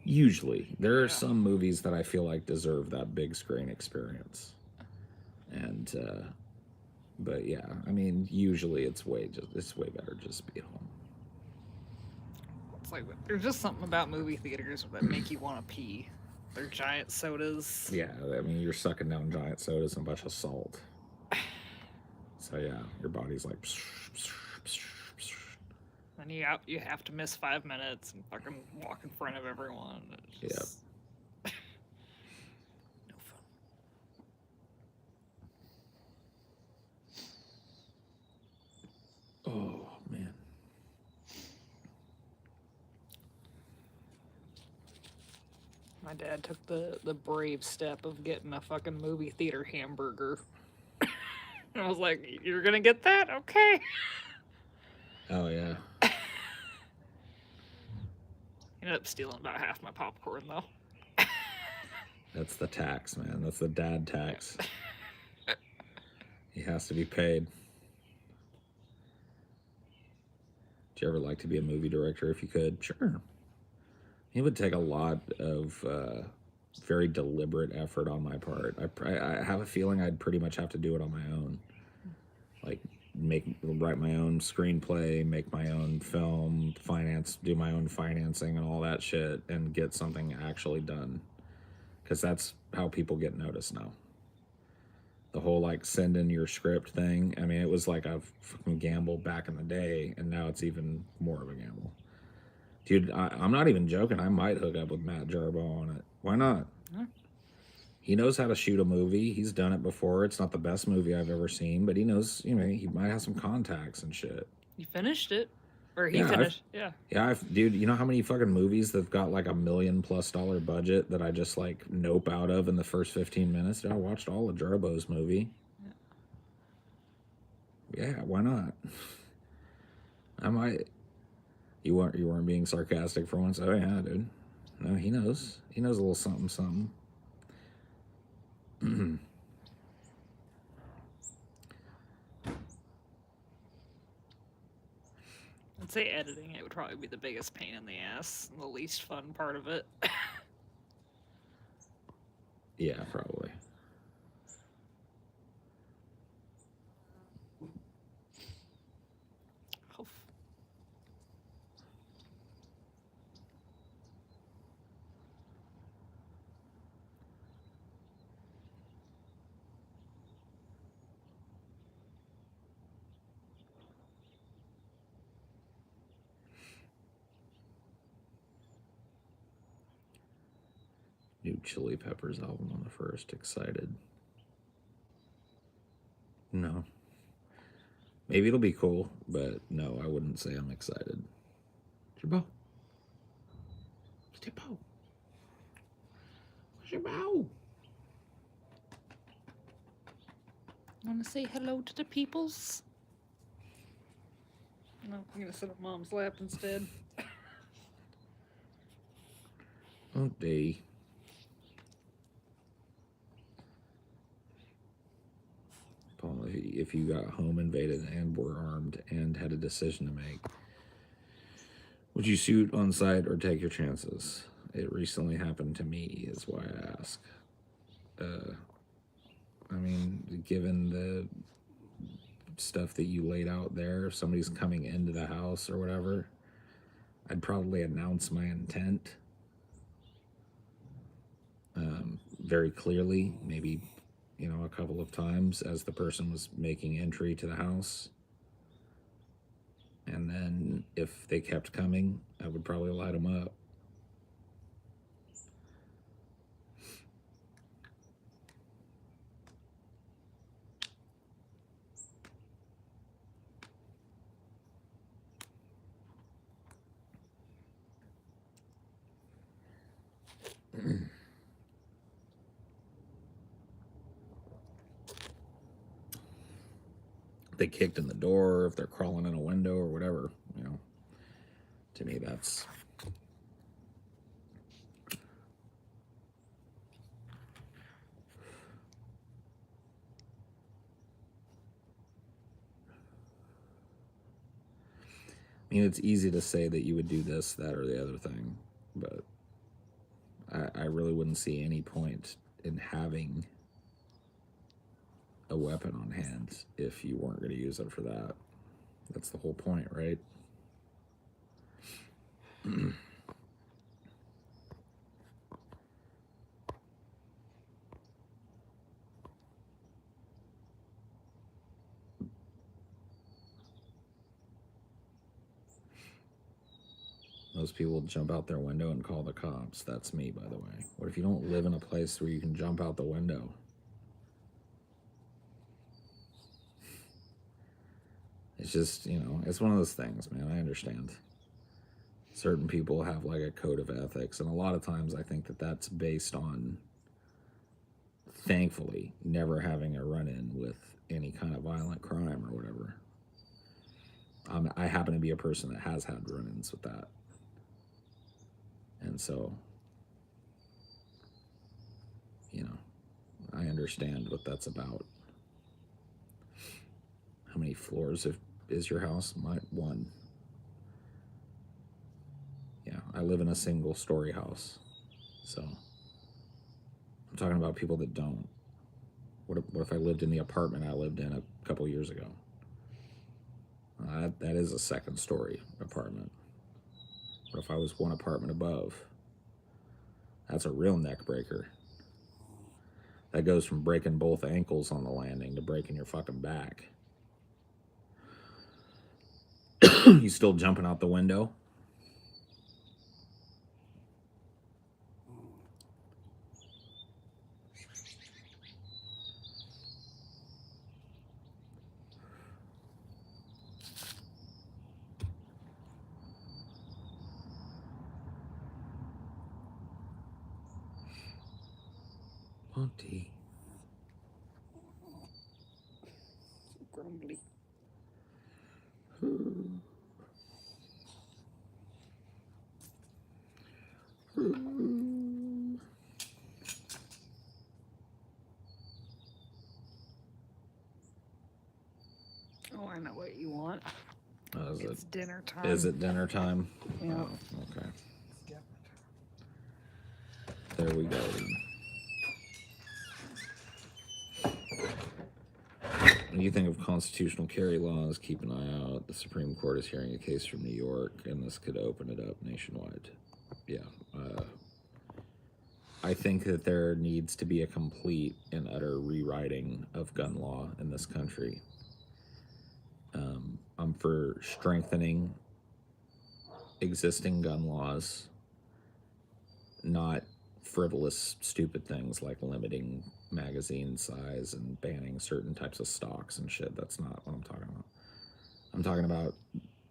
Speaker 1: Usually. There are some movies that I feel like deserve that big screen experience. And, but yeah, I mean, usually it's way better just to be at home.
Speaker 2: It's like, there's just something about movie theaters that make you want to pee. They're giant sodas.
Speaker 1: Yeah, I mean, you're sucking down giant sodas and a bunch of salt. So yeah, your body's like.
Speaker 2: And you have to miss 5 minutes and fucking walk in front of everyone. It's just... No My dad took the brave step of getting a fucking movie theater hamburger. And I was like, "You're gonna get that? Okay."
Speaker 1: Oh yeah,
Speaker 2: Ended up stealing about half my popcorn though.
Speaker 1: that's the tax, man. That's the dad tax.
Speaker 2: Yeah.
Speaker 1: He has to be paid. Do you ever like to be a movie director if you could? Sure. It would take a lot of very deliberate effort on my part. I have a feeling I'd pretty much have to do it on my own. Like write my own screenplay, make my own film, do my own financing and all that shit, and get something actually done. Because that's how people get noticed now. The whole like send in your script thing. I mean, it was like a fucking gamble back in the day, and now it's even more of a gamble. Dude, I'm not even joking. I might hook up with Matt Jarbo on it. Why not?
Speaker 2: Yeah.
Speaker 1: He knows how to shoot a movie. He's done it before. It's not the best movie I've ever seen, but he knows, he might have some contacts and shit.
Speaker 2: You finished it. Or he
Speaker 1: Yeah,
Speaker 2: finished. Yeah.
Speaker 1: Yeah, dude, you know how many fucking movies that've got like $1 million+ budget that I just like nope out of in the first 15 minutes? Dude, I watched all of Jarbo's movie. Yeah, why not? I might. You weren't being sarcastic for once. Oh yeah, dude. No, he knows. He knows a little something, something.
Speaker 2: I'd say editing it would probably be the biggest pain in the ass and the least fun part of it.
Speaker 1: Yeah, probably. New Chili Peppers album on the first. Excited. No. Maybe it'll be cool, but no, I wouldn't say I'm excited. Jabbo. Jabbo. Jabbo.
Speaker 2: Want to say hello to the peoples? No, I'm gonna sit on Mom's lap instead.
Speaker 1: Oh, day. Paul, if you got home invaded and were armed and had a decision to make, would you shoot on sight or take your chances? It recently happened to me, is why I ask. I mean, given the stuff that you laid out there, if somebody's coming into the house or whatever, I'd probably announce my intent very clearly, maybe, a couple of times as the person was making entry to the house. And then if they kept coming, I would probably light them up. They kicked in the door, if they're crawling in a window or whatever, to me that's it's easy to say that you would do this, that, or the other thing, but I really wouldn't see any point in having a weapon on hand if you weren't going to use it for that. That's the whole point, right? Most people jump out their window and call the cops. That's me, by the way. What if you don't live in a place where you can jump out the window? It's just, it's one of those things, man. I understand. certain people have like a code of ethics, and a lot of times I think that that's based on, thankfully, never having a run-in with any kind of violent crime or whatever. I happen to be a person that has had run-ins with that, and so, you know, I understand what that's about. How many floors is your house? My one. Yeah, I live in a single story house, so I'm talking about people that don't. What if I lived in the apartment I lived in a couple years ago? That is a second story apartment. What if I was one apartment above? That's a real neck breaker. That goes from breaking both ankles on the landing to breaking your fucking back. You still jumping out the window? Auntie.
Speaker 2: Grumbly. Oh, I know what you want. It's dinner time.
Speaker 1: Is it dinner time?
Speaker 2: Yeah.
Speaker 1: Oh, okay. There we go. When you think of constitutional carry laws, keep an eye out. The Supreme Court is hearing a case from New York, and this could open it up nationwide. Yeah. I think that there needs to be a complete and utter rewriting of gun law in this country. I'm for strengthening existing gun laws, not frivolous, stupid things like limiting magazine size and banning certain types of stocks and shit. That's not what I'm talking about. I'm talking about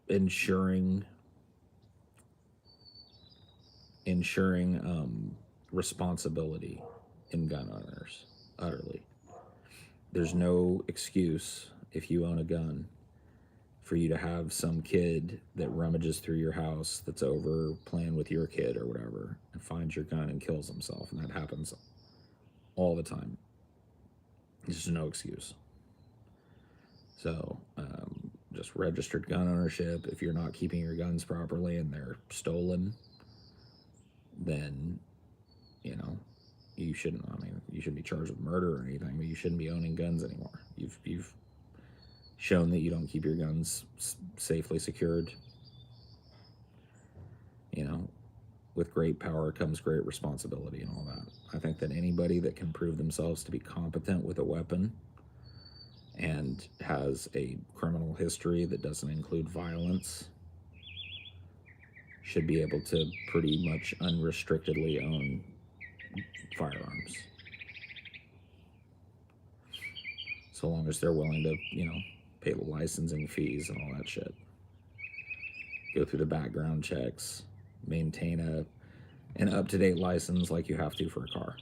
Speaker 1: ensuring responsibility in gun owners, utterly. There's no excuse, if you own a gun, for you to have some kid that rummages through your house that's over playing with your kid or whatever and finds your gun and kills himself. And that happens all the time. There's just no excuse. So, just registered gun ownership. If you're not keeping your guns properly and they're stolen, then, you know, you shouldn't, you shouldn't be charged with murder or anything, but you shouldn't be owning guns anymore. You've shown that you don't keep your guns safely secured. You know, with great power comes great responsibility and all that. I think that anybody that can prove themselves to be competent with a weapon and has a criminal history that doesn't include violence should be able to pretty much unrestrictedly own firearms. So long as they're willing to, you know, pay the licensing fees and all that shit. Go through the background checks, maintain an up-to-date license like you have to for a car.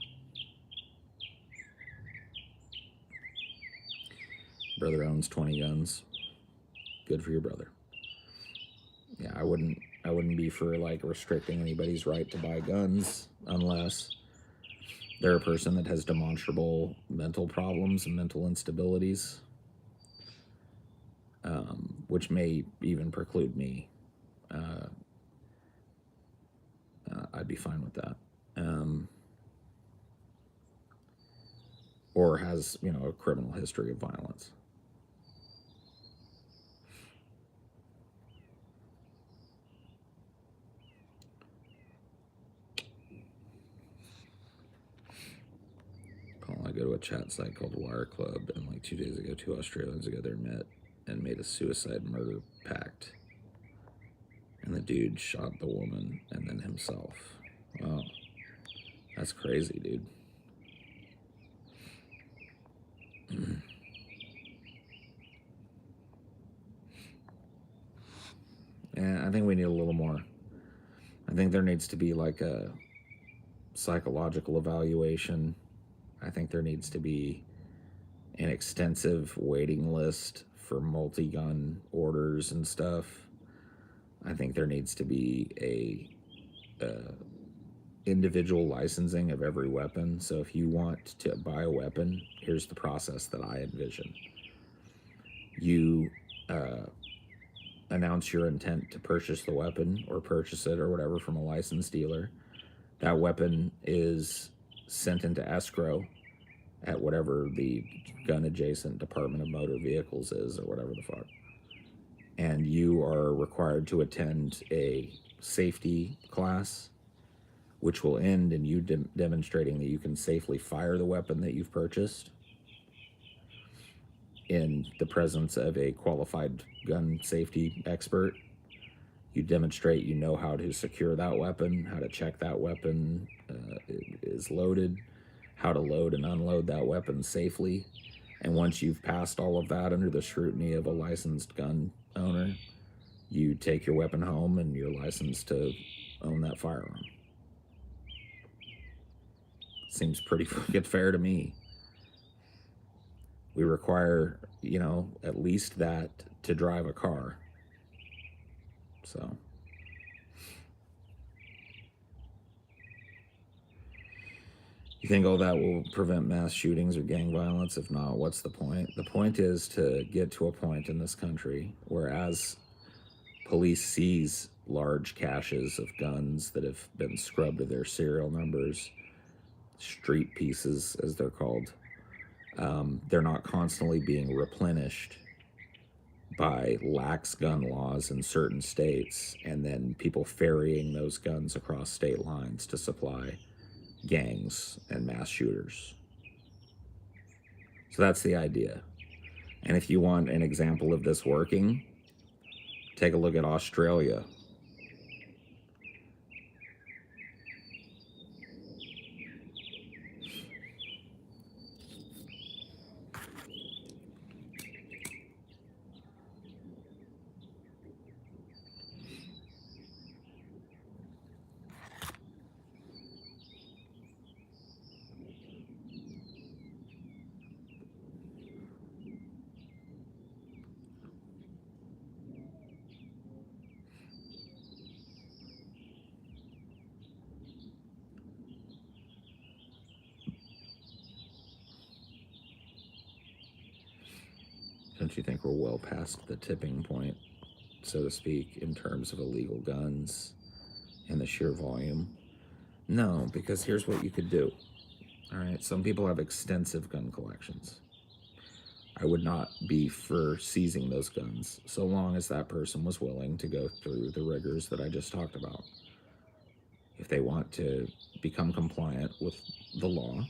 Speaker 1: Brother owns 20 guns. Good for your brother. Yeah, I wouldn't be for like restricting anybody's right to buy guns unless they're a person that has demonstrable mental problems and mental instabilities, which may even preclude me. I'd be fine with that. Or has, you know, a criminal history of violence. I go to a chat site called Wire Club, and like 2 days ago, 2 Australians ago there met and made a suicide murder pact. And the dude shot the woman and then himself. Wow. That's crazy, dude. And I think we need a little more I think there needs to be like a psychological evaluation. I think there needs to be an extensive waiting list for multi-gun orders and stuff. I think there needs to be a individual licensing of every weapon. So if you want to buy a weapon, here's the process that I envision. You announce your intent to purchase the weapon or purchase it or whatever from a licensed dealer. That weapon is sent into escrow at whatever the gun adjacent Department of Motor Vehicles is, or whatever the fuck. And you are required to attend a safety class, which will end in you demonstrating that you can safely fire the weapon that you've purchased in the presence of a qualified gun safety expert. You demonstrate you know how to secure that weapon, how to check that weapon is loaded, how to load and unload that weapon safely. And once you've passed all of that under the scrutiny of a licensed gun owner, you take your weapon home and you're licensed to own that firearm. Seems pretty fucking fair to me. We require, at least that to drive a car. So. You think all that will prevent mass shootings or gang violence? If not, what's the point? The point is to get to a point in this country where, as police seize large caches of guns that have been scrubbed of their serial numbers, street pieces as they're called, they're not constantly being replenished by lax gun laws in certain states and then people ferrying those guns across state lines to supply gangs and mass shooters. So that's the idea. And if you want an example of this working, take a look at Australia. Don't you think we're well past the tipping point, so to speak, in terms of illegal guns and the sheer volume? No, because here's what you could do. All right, some people have extensive gun collections. I would not be for seizing those guns so long as that person was willing to go through the rigors that I just talked about. If they want to become compliant with the law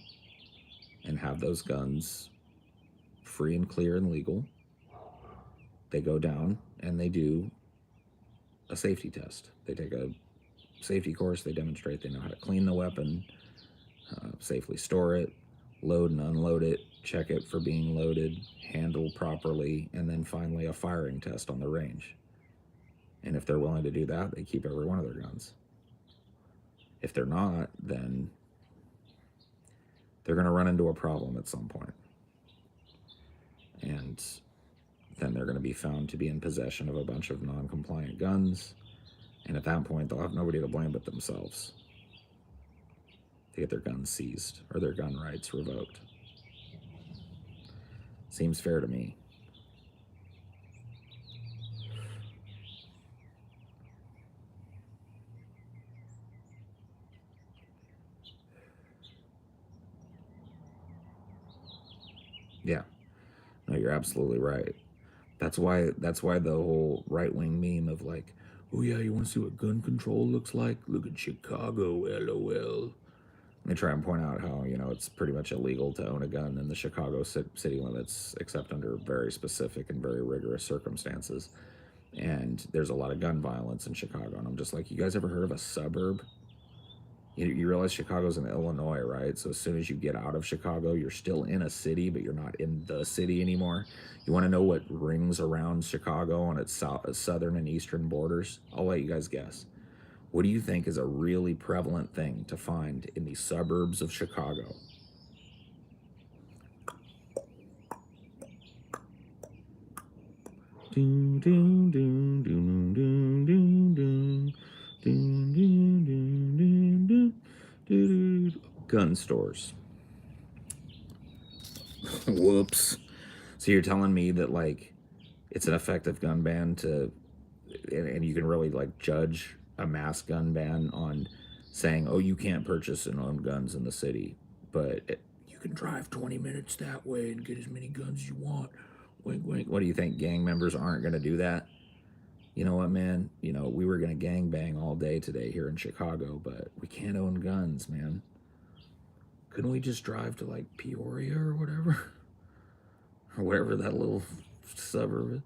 Speaker 1: and have those guns free and clear and legal, they go down and they do a safety test. They take a safety course, they demonstrate they know how to clean the weapon, safely store it, load and unload it, check it for being loaded, handle properly, and then finally a firing test on the range. And if they're willing to do that, they keep every one of their guns. If they're not, then they're going to run into a problem at some point. And then they're going to be found to be in possession of a bunch of non-compliant guns. And at that point, they'll have nobody to blame but themselves to get their guns seized or their gun rights revoked. Seems fair to me. Yeah. No, you're absolutely right. That's why the whole right-wing meme of like, oh yeah, you want to see what gun control looks like? Look at Chicago, LOL. They try and point out how, it's pretty much illegal to own a gun in the Chicago city limits, except under very specific and very rigorous circumstances. And there's a lot of gun violence in Chicago. And I'm just like, you guys ever heard of a suburb? You realize Chicago's in Illinois, right? So as soon as you get out of Chicago, you're still in a city, but you're not in the city anymore. You want to know what rings around Chicago on its southern and eastern borders? I'll let you guys guess. What do you think is a really prevalent thing to find in the suburbs of Chicago? Gun stores. Whoops. So you're telling me that like it's an effective gun ban to, and you can really like judge a mass gun ban on saying, oh, you can't purchase and own guns in the city, but you can drive 20 minutes that way and get as many guns as you want. Wink, wink. What do you think? Gang members aren't going to do that? You know what, man? You know, we were going to gang bang all day today here in Chicago, but we can't own guns, man. Couldn't we just drive to like Peoria or whatever? Or wherever that little suburb is?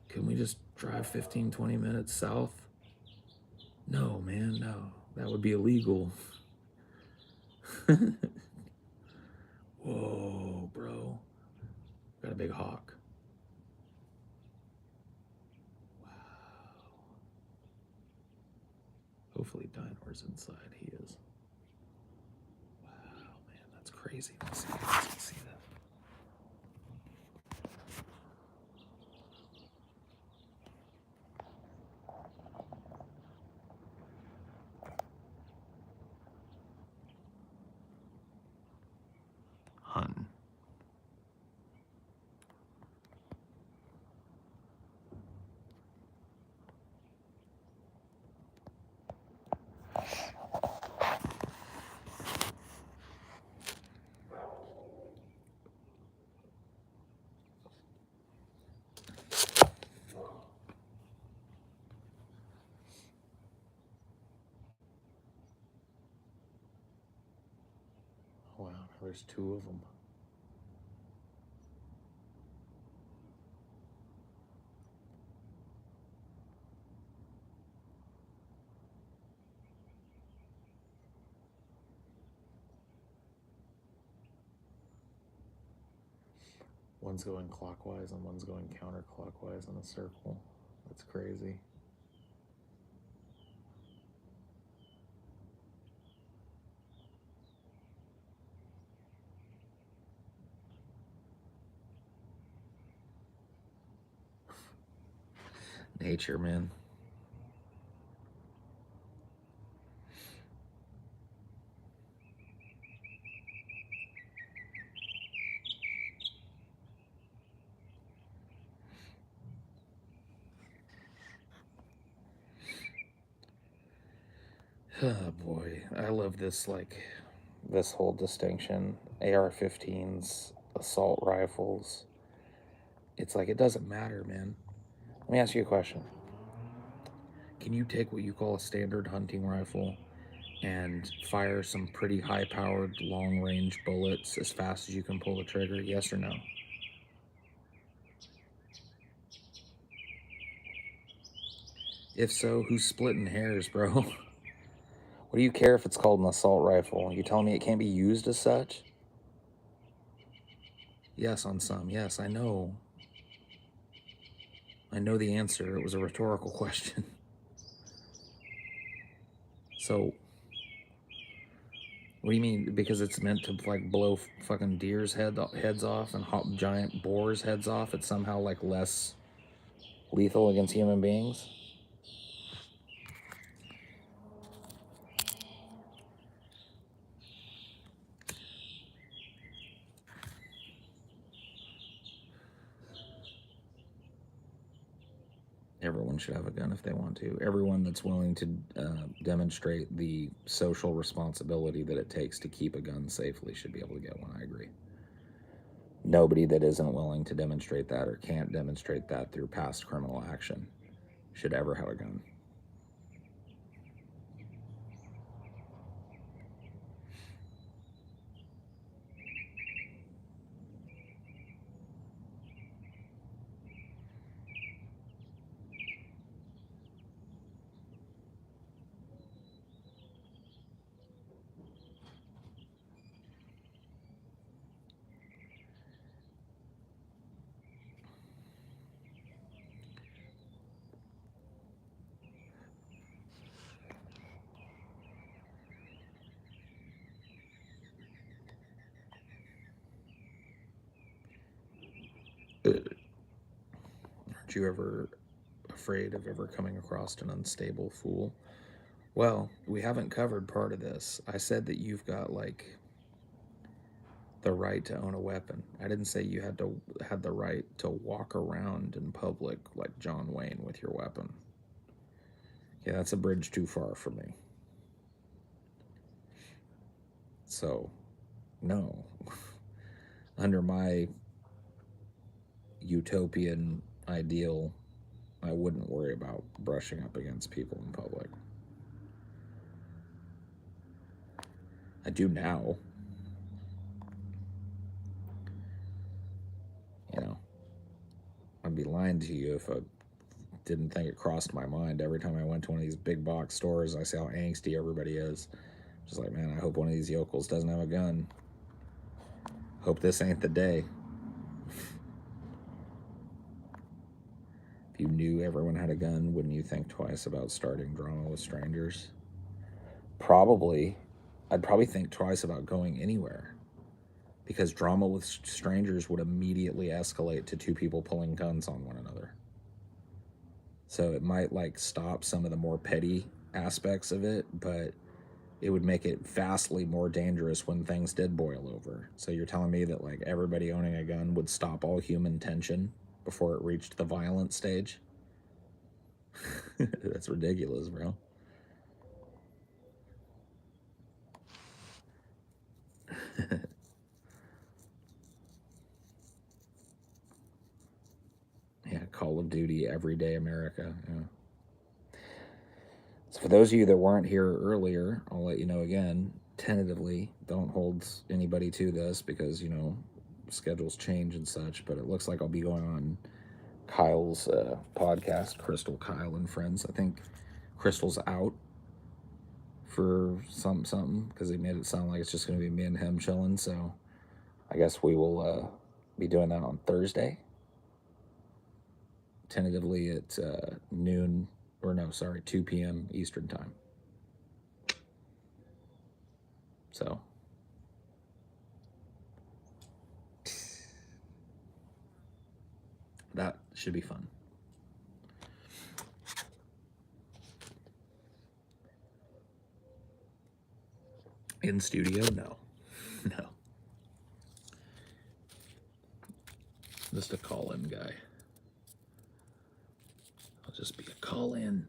Speaker 1: Can we just drive 15, 20 minutes south? No, man, no. That would be illegal. Whoa, bro. Got a big hawk. Wow. Hopefully Dinor's inside. He is. Wow, man, that's crazy. Let's see that. Hun. Wow, there's two of them. One's going clockwise and one's going counterclockwise in a circle. That's crazy. Nature, man. Oh boy, I love this this whole distinction. AR-15s, assault rifles. It's like it doesn't matter, man. Let me ask you a question. Can you take what you call a standard hunting rifle and fire some pretty high-powered, long-range bullets as fast as you can pull the trigger? Yes or no? If so, who's splitting hairs, bro? What do you care if it's called an assault rifle? You telling me it can't be used as such? Yes, on some. Yes, I know. I know the answer. It was a rhetorical question. So, what do you mean? Because it's meant to like blow fucking deer's heads off and hop giant boars' heads off? It's somehow like less lethal against human beings? Everyone should have a gun if they want to. Everyone that's willing to demonstrate the social responsibility that it takes to keep a gun safely should be able to get one. I agree. Nobody that isn't willing to demonstrate that or can't demonstrate that through past criminal action should ever have a gun.
Speaker 3: Aren't you ever afraid of ever coming across an unstable fool? Well, we haven't covered part of this. I said that you've got like the right to own a weapon. I didn't say you had the right to walk around in public like John Wayne with your weapon. Yeah, that's a bridge too far for me. So, no. Under my utopian ideal, I wouldn't worry about brushing up against people in public. I do now. You know, I'd be lying to you if I didn't think it crossed my mind every time I went to one of these big box stores. I see how angsty everybody is. Just like, man, I hope one of these yokels doesn't have a gun. Hope this ain't the day. If you knew everyone had a gun, wouldn't you think twice about starting drama with strangers? Probably. I'd probably think twice about going anywhere. Because drama with strangers would immediately escalate to two people pulling guns on one another. So it might like stop some of the more petty aspects of it, but it would make it vastly more dangerous when things did boil over. So you're telling me that like everybody owning a gun would stop all human tension before it reached the violent stage? That's ridiculous, bro. Yeah, Call of Duty, everyday America. Yeah. So for those of you that weren't here earlier, I'll let you know again, tentatively, don't hold anybody to this because, schedules change and such, but it looks like I'll be going on Kyle's podcast, Crystal, Kyle, and Friends. I think Crystal's out for something because he made it sound like it's just going to be me and him chilling. So I guess we will be doing that on Thursday, tentatively at noon, or no, sorry, 2 p.m. Eastern time. So that should be fun. In studio? No. No. Just a call in guy. I'll just be a call in.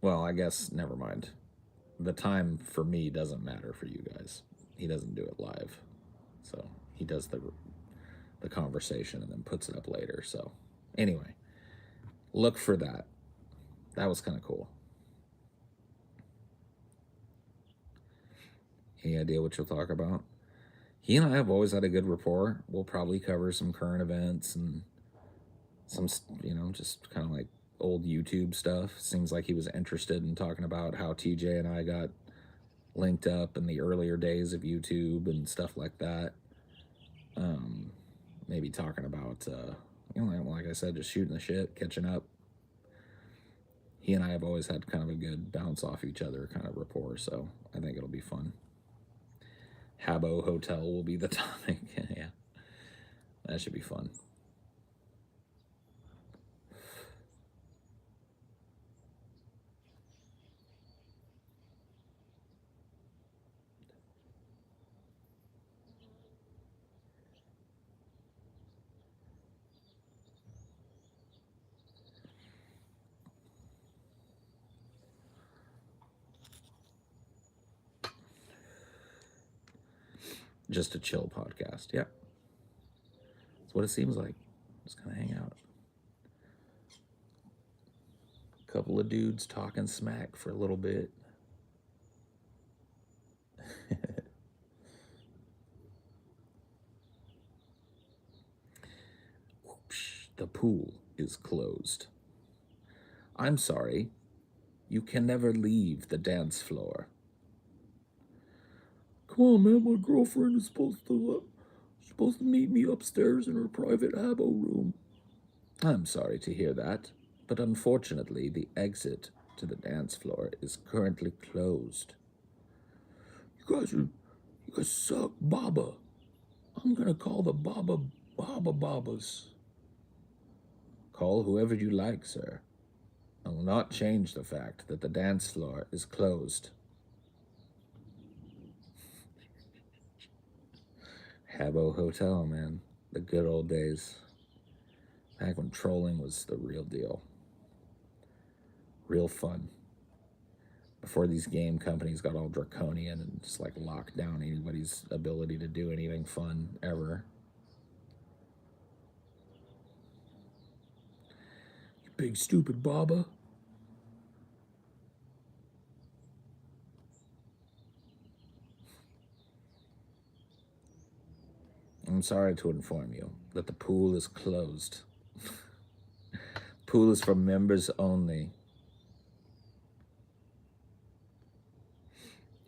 Speaker 3: Well, I guess never mind. The time for me doesn't matter for you guys. He doesn't do it live. So he does the conversation and then puts it up later. So anyway, look for that. That was kind of cool. Any idea what you'll talk about? He and I have always had a good rapport. We'll probably cover some current events and some, just kind of like old YouTube stuff. Seems like he was interested in talking about how TJ and I got linked up in the earlier days of YouTube and stuff like that. Maybe talking about, like I said, just shooting the shit, catching up. He and I have always had kind of a good bounce off each other kind of rapport, so I think it'll be fun. Habbo Hotel will be the topic. Yeah, that should be fun. Just a chill podcast. Yeah. That's what it seems like. Just kind of hang out. A couple of dudes talking smack for a little bit. The pool is closed. I'm sorry. You can never leave the dance floor. Come on, man. My girlfriend is supposed to meet me upstairs in her private Habbo room. I'm sorry to hear that, but unfortunately, the exit to the dance floor is currently closed. You guys suck, Baba. I'm gonna call the Baba Babas. Call whoever you like, sir. I will not change the fact that the dance floor is closed. Habbo Hotel, man. The good old days. Back when trolling was the real deal. Real fun. Before these game companies got all draconian and just like locked down anybody's ability to do anything fun ever. You big stupid Baba. I'm sorry to inform you that the pool is closed. Pool is for members only.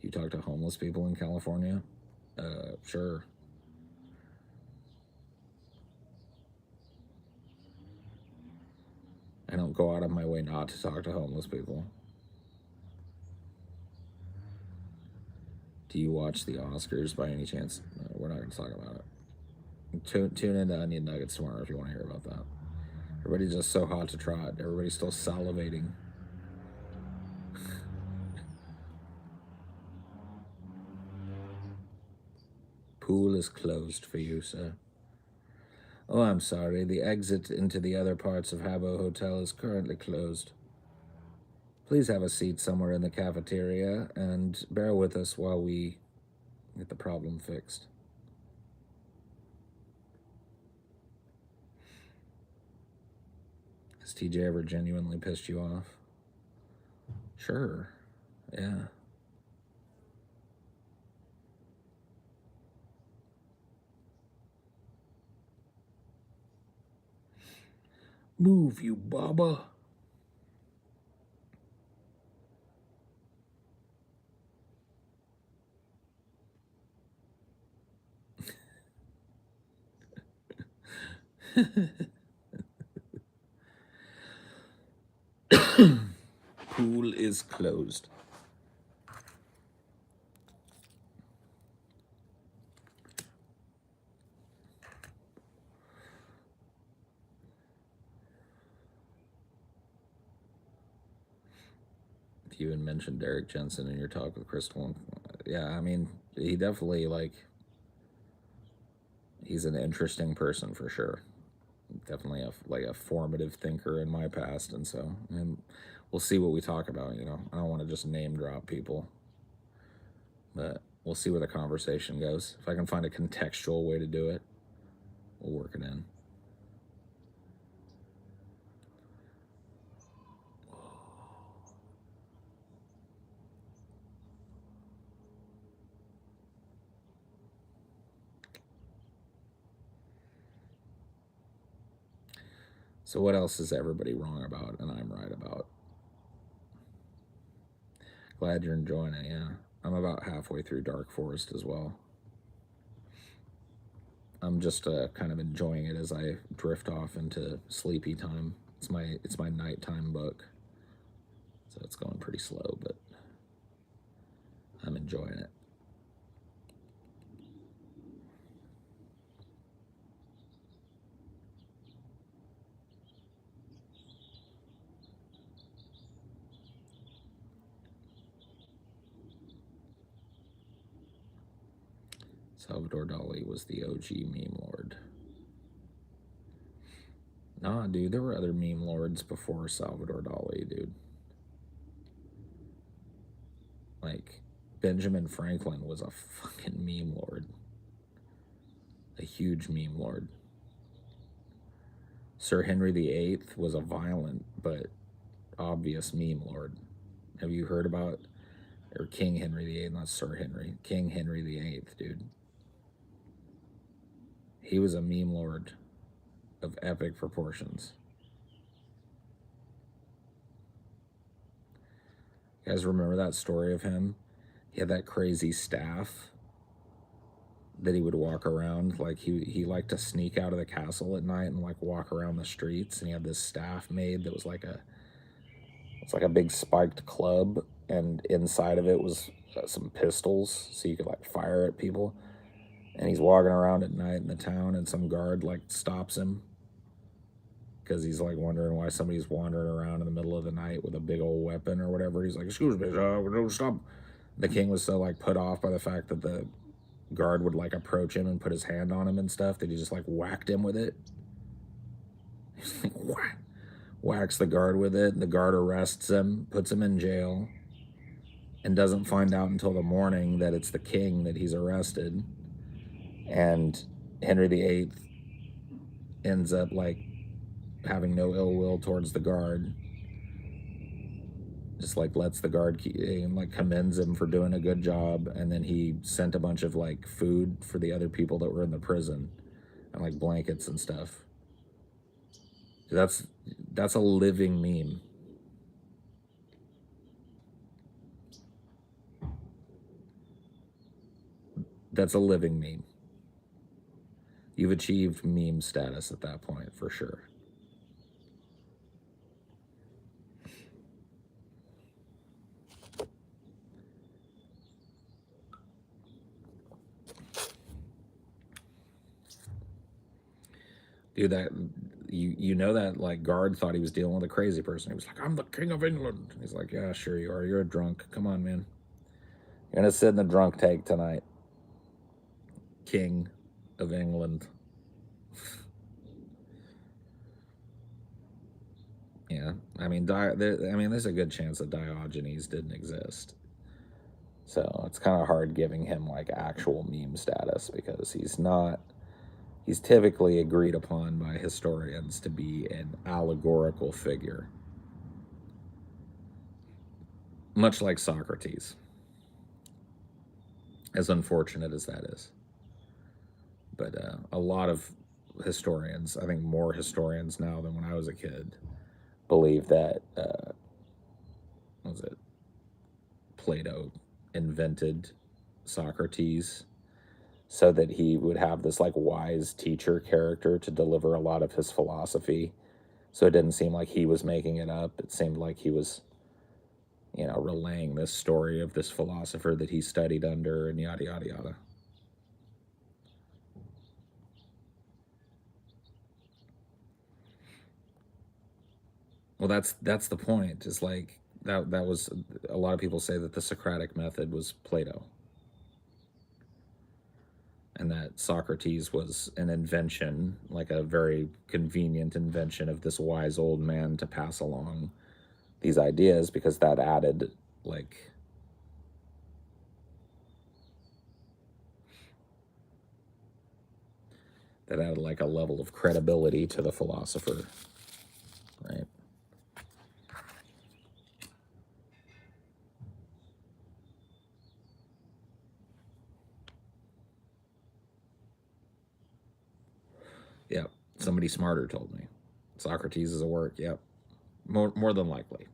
Speaker 3: You talk to homeless people in California? Sure. I don't go out of my way not to talk to homeless people. Do you watch the Oscars by any chance? No, we're not going to talk about it. Tune into Onion Nuggets tomorrow if you want to hear about that. Everybody's just so hot to trot. Everybody's still salivating. Pool is closed for you, sir. Oh, I'm sorry. The exit into the other parts of Habbo Hotel is currently closed. Please have a seat somewhere in the cafeteria and bear with us while we get the problem fixed. Has TJ ever genuinely pissed you off? Sure. Yeah. Move, you Baba. Pool is closed. You even mentioned Derek Jensen in your talk with Crystal. Yeah, I mean, he definitely, like, he's an interesting person for sure. Definitely a formative thinker in my past, and so we'll see what we talk about. You know, I don't want to just name drop people, but we'll see where the conversation goes. If I can find a contextual way to do it, we'll work it in. So what else is everybody wrong about and I'm right about? Glad you're enjoying it, yeah. I'm about halfway through Dark Forest as well. I'm just kind of enjoying it as I drift off into sleepy time. It's my nighttime book, so it's going pretty slow, but I'm enjoying it. Salvador Dali was the OG meme lord. Nah, dude, there were other meme lords before Salvador Dali, dude. Like, Benjamin Franklin was a fucking meme lord. A huge meme lord. Sir Henry VIII was a violent but obvious meme lord. Have you heard about, or King Henry VIII, not Sir Henry, King Henry VIII, dude. He was a meme lord of epic proportions. You guys remember that story of him? He had that crazy staff that he would walk around. Like he liked to sneak out of the castle at night and like walk around the streets, and he had this staff made that was like a big spiked club, and inside of it was some pistols so you could like fire at people. And he's walking around at night in the town, and some guard like stops him because he's like wondering why somebody's wandering around in the middle of the night with a big old weapon or whatever. He's like, "Excuse me, don't stop." The king was so like put off by the fact that the guard would like approach him and put his hand on him and stuff that he just like whacked him with it. He's like, whacks the guard with it. The guard arrests him, puts him in jail, and doesn't find out until the morning that it's the king that he's arrested. And Henry VIII ends up like having no ill will towards the guard, just like lets the guard and like commends him for doing a good job. And then he sent a bunch of like food for the other people that were in the prison and like blankets and stuff. That's a living meme. That's a living meme. You've achieved meme status at that point for sure. Dude, that you know that like guard thought he was dealing with a crazy person. He was like, "I'm the king of England." He's like, "Yeah, sure you are. You're a drunk. Come on, man. You're gonna sit in the drunk tank tonight. King of England." Yeah, I mean, there's a good chance that Diogenes didn't exist. So it's kind of hard giving him like actual meme status because he's typically agreed upon by historians to be an allegorical figure, much like Socrates, as unfortunate as that is. But a lot of historians, I think more historians now than when I was a kid, believe that, what was it, Plato invented Socrates so that he would have this like wise teacher character to deliver a lot of his philosophy. So it didn't seem like he was making it up. It seemed like he was, relaying this story of this philosopher that he studied under and yada, yada, yada. Well, that's the point. Is like that was, a lot of people say that the Socratic method was Plato, and that Socrates was an invention, like a very convenient invention of this wise old man to pass along these ideas, because that added like a level of credibility to the philosopher, right? Yeah, somebody smarter told me Socrates is a work. Yep, more than likely.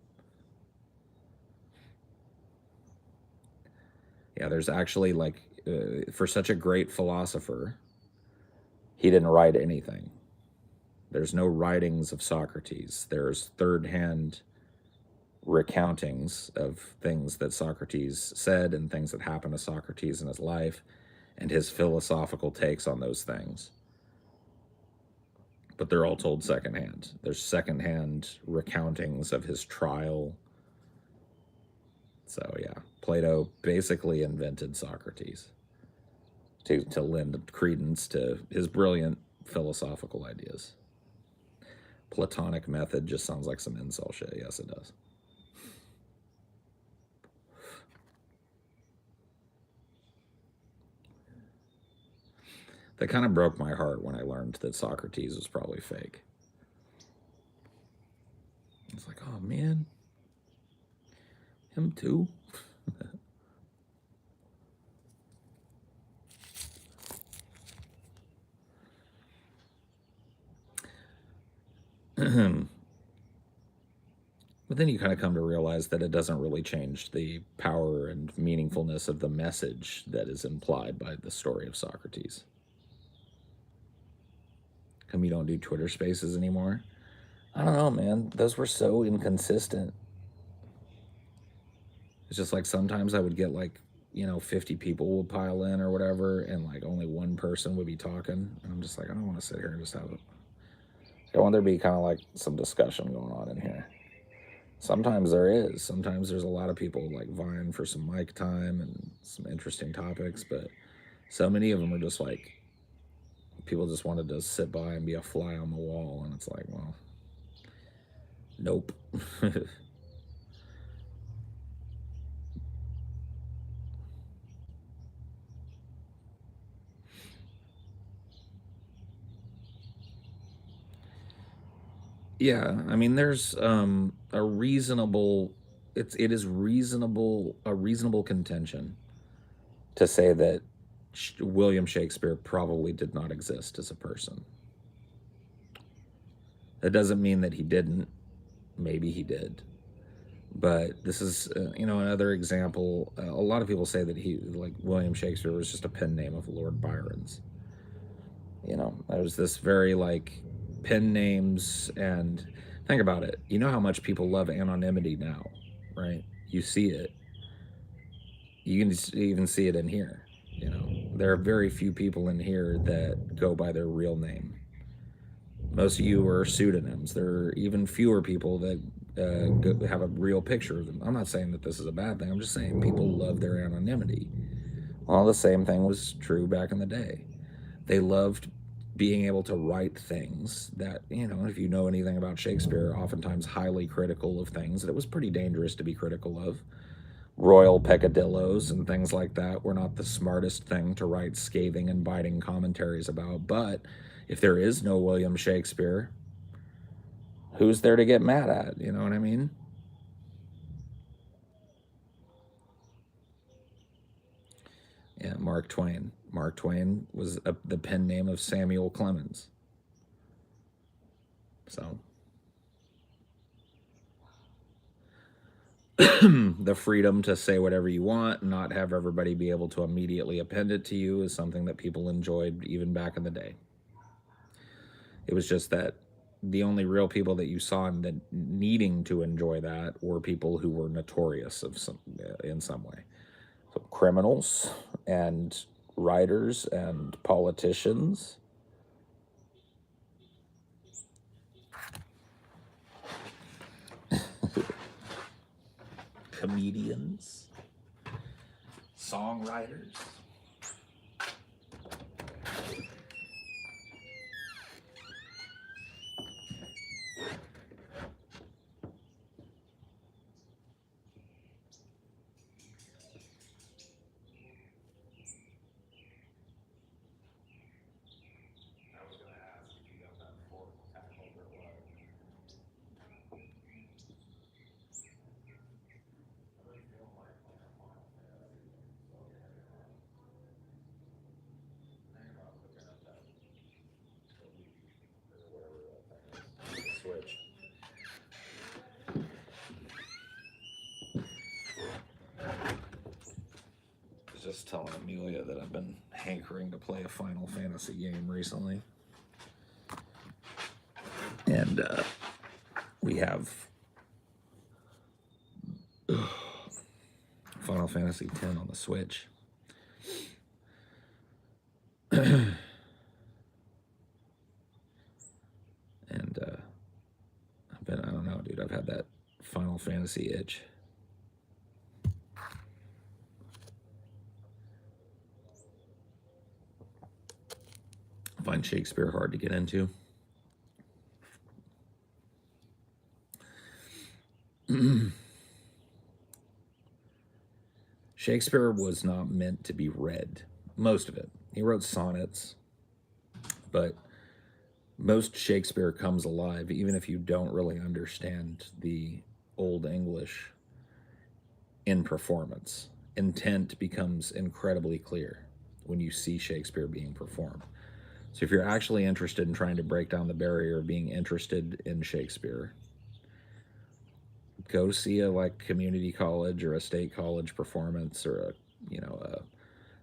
Speaker 3: Yeah, there's actually like, for such a great philosopher, he didn't write anything. There's no writings of Socrates. There's third-hand recountings of things that Socrates said and things that happened to Socrates in his life and his philosophical takes on those things. But they're all told secondhand. There's secondhand recountings of his trial. So yeah, Plato basically invented Socrates to lend credence to his brilliant philosophical ideas. Platonic method just sounds like some incel shit. Yes, it does. That kind of broke my heart when I learned that Socrates was probably fake. It's like, oh man, him too? But then you kind of come to realize that it doesn't really change the power and meaningfulness of the message that is implied by the story of Socrates. Come you don't do Twitter spaces anymore? I don't know, man. Those were so inconsistent. It's just like sometimes I would get like, 50 people would pile in or whatever, and like only one person would be talking. And I'm just like, I don't want to sit here and just have it. I want there to be kind of like some discussion going on in here. Sometimes there is. Sometimes there's a lot of people like vying for some mic time and some interesting topics, but so many of them are just like people just wanted to sit by and be a fly on the wall, and it's like, well, nope. Yeah, I mean, there's a reasonable. It is reasonable a reasonable contention to say that William Shakespeare probably did not exist as a person. That doesn't mean that he didn't. Maybe he did. But this is, another example. A lot of people say that like William Shakespeare, was just a pen name of Lord Byron's. There's this very like pen names, and think about it. You know how much people love anonymity now, right? You see it. You can even see it in here. There are very few people in here that go by their real name. Most of you are pseudonyms. There are even fewer people that have a real picture of them. I'm not saying that this is a bad thing. I'm just saying people love their anonymity. Well, the same thing was true back in the day. They loved being able to write things that, if you know anything about Shakespeare, oftentimes highly critical of things that it was pretty dangerous to be critical of. Royal peccadillos and things like that were not the smartest thing to write scathing and biting commentaries about. But if there is no William Shakespeare, who's there to get mad at? You know what I mean? Yeah, Mark Twain. Mark Twain was the pen name of Samuel Clemens. So the freedom to say whatever you want and not have everybody be able to immediately append it to you is something that people enjoyed even back in the day. It was just that the only real people that you saw needing to enjoy that were people who were notorious in some way. So criminals and writers and politicians. Comedians, songwriters. Switch. I was just telling Amelia that I've been hankering to play a Final Fantasy game recently. And we have Final Fantasy X on the Switch. And I don't know, dude. I've had that Final Fantasy itch. I find Shakespeare hard to get into. Shakespeare was not meant to be read. Most of it. He wrote sonnets, but most Shakespeare comes alive even if you don't really understand the Old English in performance. Intent becomes incredibly clear when you see Shakespeare being performed. So if you're actually interested in trying to break down the barrier of being interested in Shakespeare, go see a community college or a state college performance, or a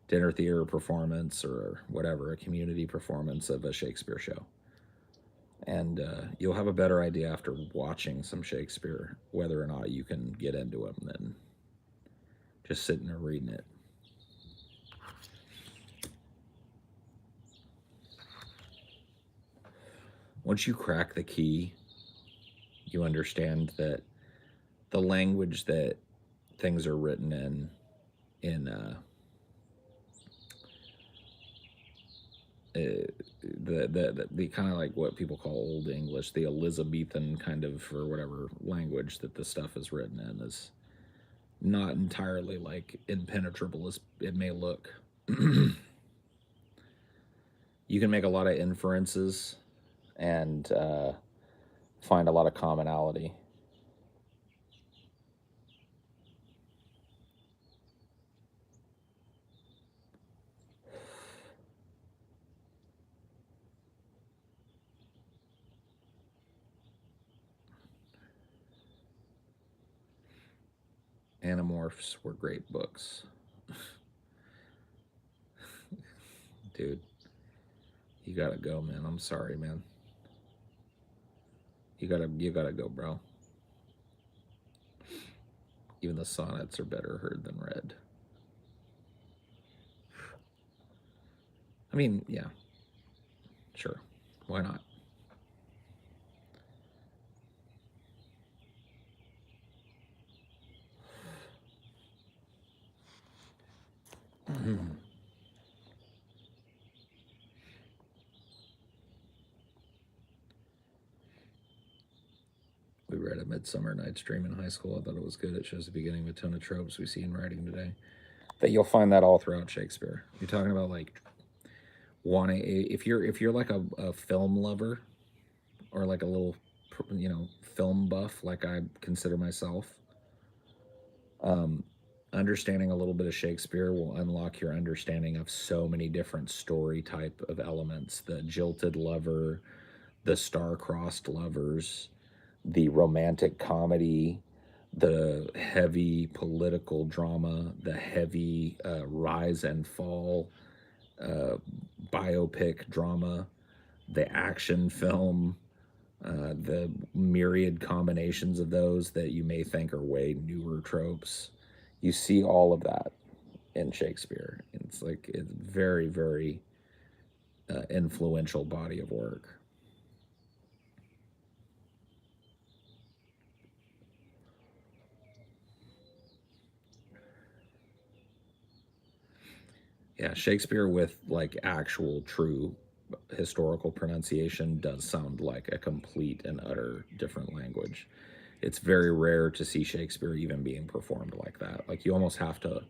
Speaker 3: dinner theater performance, or whatever, a community performance of a Shakespeare show. And you'll have a better idea after watching some Shakespeare whether or not you can get into him. Then just sitting there reading it. Once you crack the key, you understand that the language that things are written in the kind of like what people call Old English, the Elizabethan kind of, or whatever language that the stuff is written in, is not entirely like impenetrable as it may look. You can make a lot of inferences and find a lot of commonality. Animorphs were great books. Dude, you gotta go, man. I'm sorry, man. You gotta go, bro. Even the sonnets are better heard than read. I mean, yeah, sure. Why not? We read A Midsummer Night's Dream in high school. I thought it was good. It shows the beginning of a ton of tropes we see in writing today. That you'll find that all throughout Shakespeare. You're talking about like wanting, if you're like a film lover, or like a little, film buff, like I consider myself. Understanding a little bit of Shakespeare will unlock your understanding of so many different story type of elements: the jilted lover, the star-crossed lovers, the romantic comedy, the heavy political drama, the heavy rise and fall biopic drama, the action film, the myriad combinations of those that you may think are way newer tropes. You see all of that in Shakespeare. It's very, very influential body of work. Yeah, Shakespeare with like actual true historical pronunciation does sound like a complete and utter different language. It's very rare to see Shakespeare even being performed like that. Like you almost have to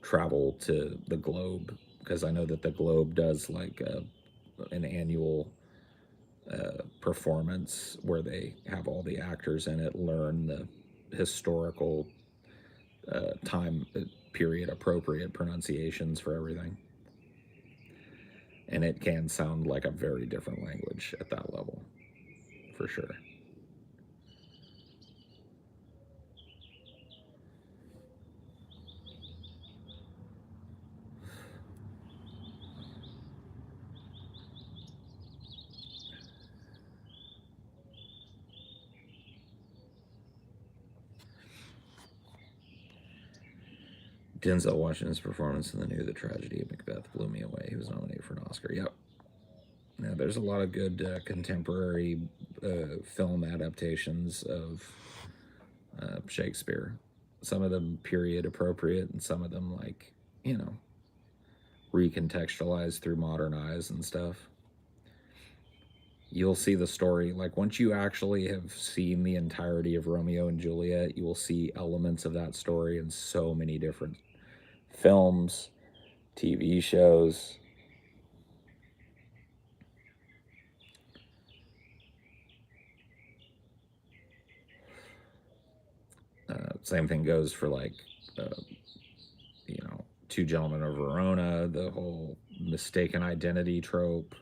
Speaker 3: travel to the Globe, because I know that the Globe does like an annual performance where they have all the actors in it learn the historical time period appropriate pronunciations for everything. And it can sound like a very different language at that level, for sure. Denzel Washington's performance in the new The Tragedy of Macbeth blew me away. He was nominated for an Oscar. Yep. Yeah, there's a lot of good contemporary film adaptations of Shakespeare. Some of them period appropriate, and some of them recontextualized through modern eyes and stuff. You'll see the story, like once you actually have seen the entirety of Romeo and Juliet, you will see elements of that story in so many different films, TV shows. Same thing goes for Two Gentlemen of Verona, the whole mistaken identity trope.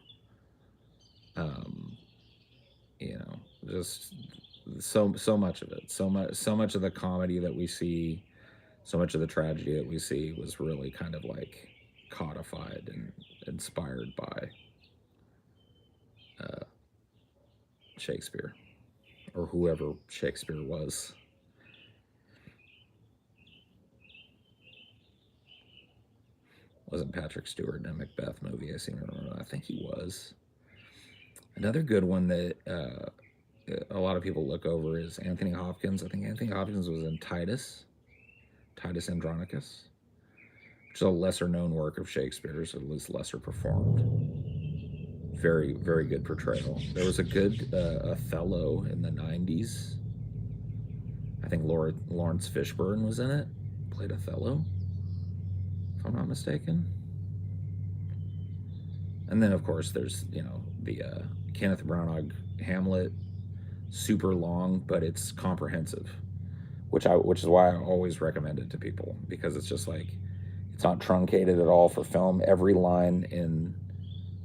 Speaker 3: Just so much of it, so much of the comedy that we see, so much of the tragedy that we see was really kind of like codified and inspired by Shakespeare, or whoever Shakespeare was. Wasn't Patrick Stewart in a Macbeth movie? I seem to remember. I think he was. Another good one that a lot of people look over is Anthony Hopkins. I think Anthony Hopkins was in Titus Andronicus, which is a lesser known work of Shakespeare's, at least lesser performed. Very, very good portrayal. There was a good Othello in the 90s. I think Lawrence Fishburne was in it, played Othello, if I'm not mistaken. And then, of course, there's, the Kenneth Branagh Hamlet, super long, but it's comprehensive, which is why I always recommend it to people, because it's just like, it's not truncated at all for film. Every line in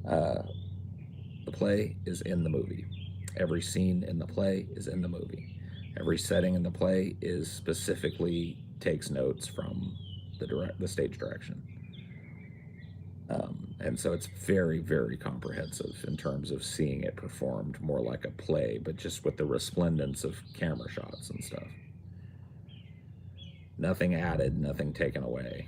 Speaker 3: the play is in the movie. Every scene in the play is in the movie. Every setting in the play is specifically takes notes from the stage direction. And so it's very, very comprehensive in terms of seeing it performed more like a play, but just with the resplendence of camera shots and stuff. Nothing added, nothing taken away.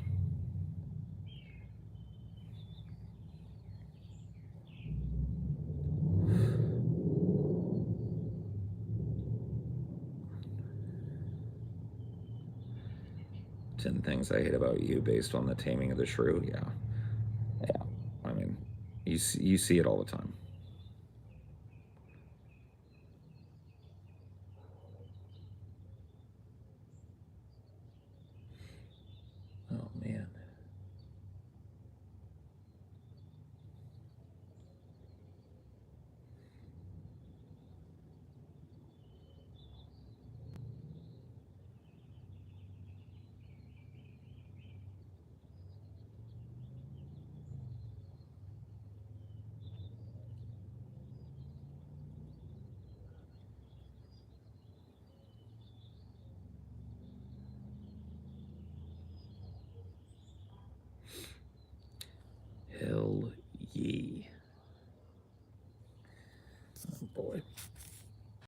Speaker 3: "10 Things I Hate About You" based on The Taming of the Shrew. Yeah. I mean, you see it all the time. Oh man. Hell ye. Oh boy.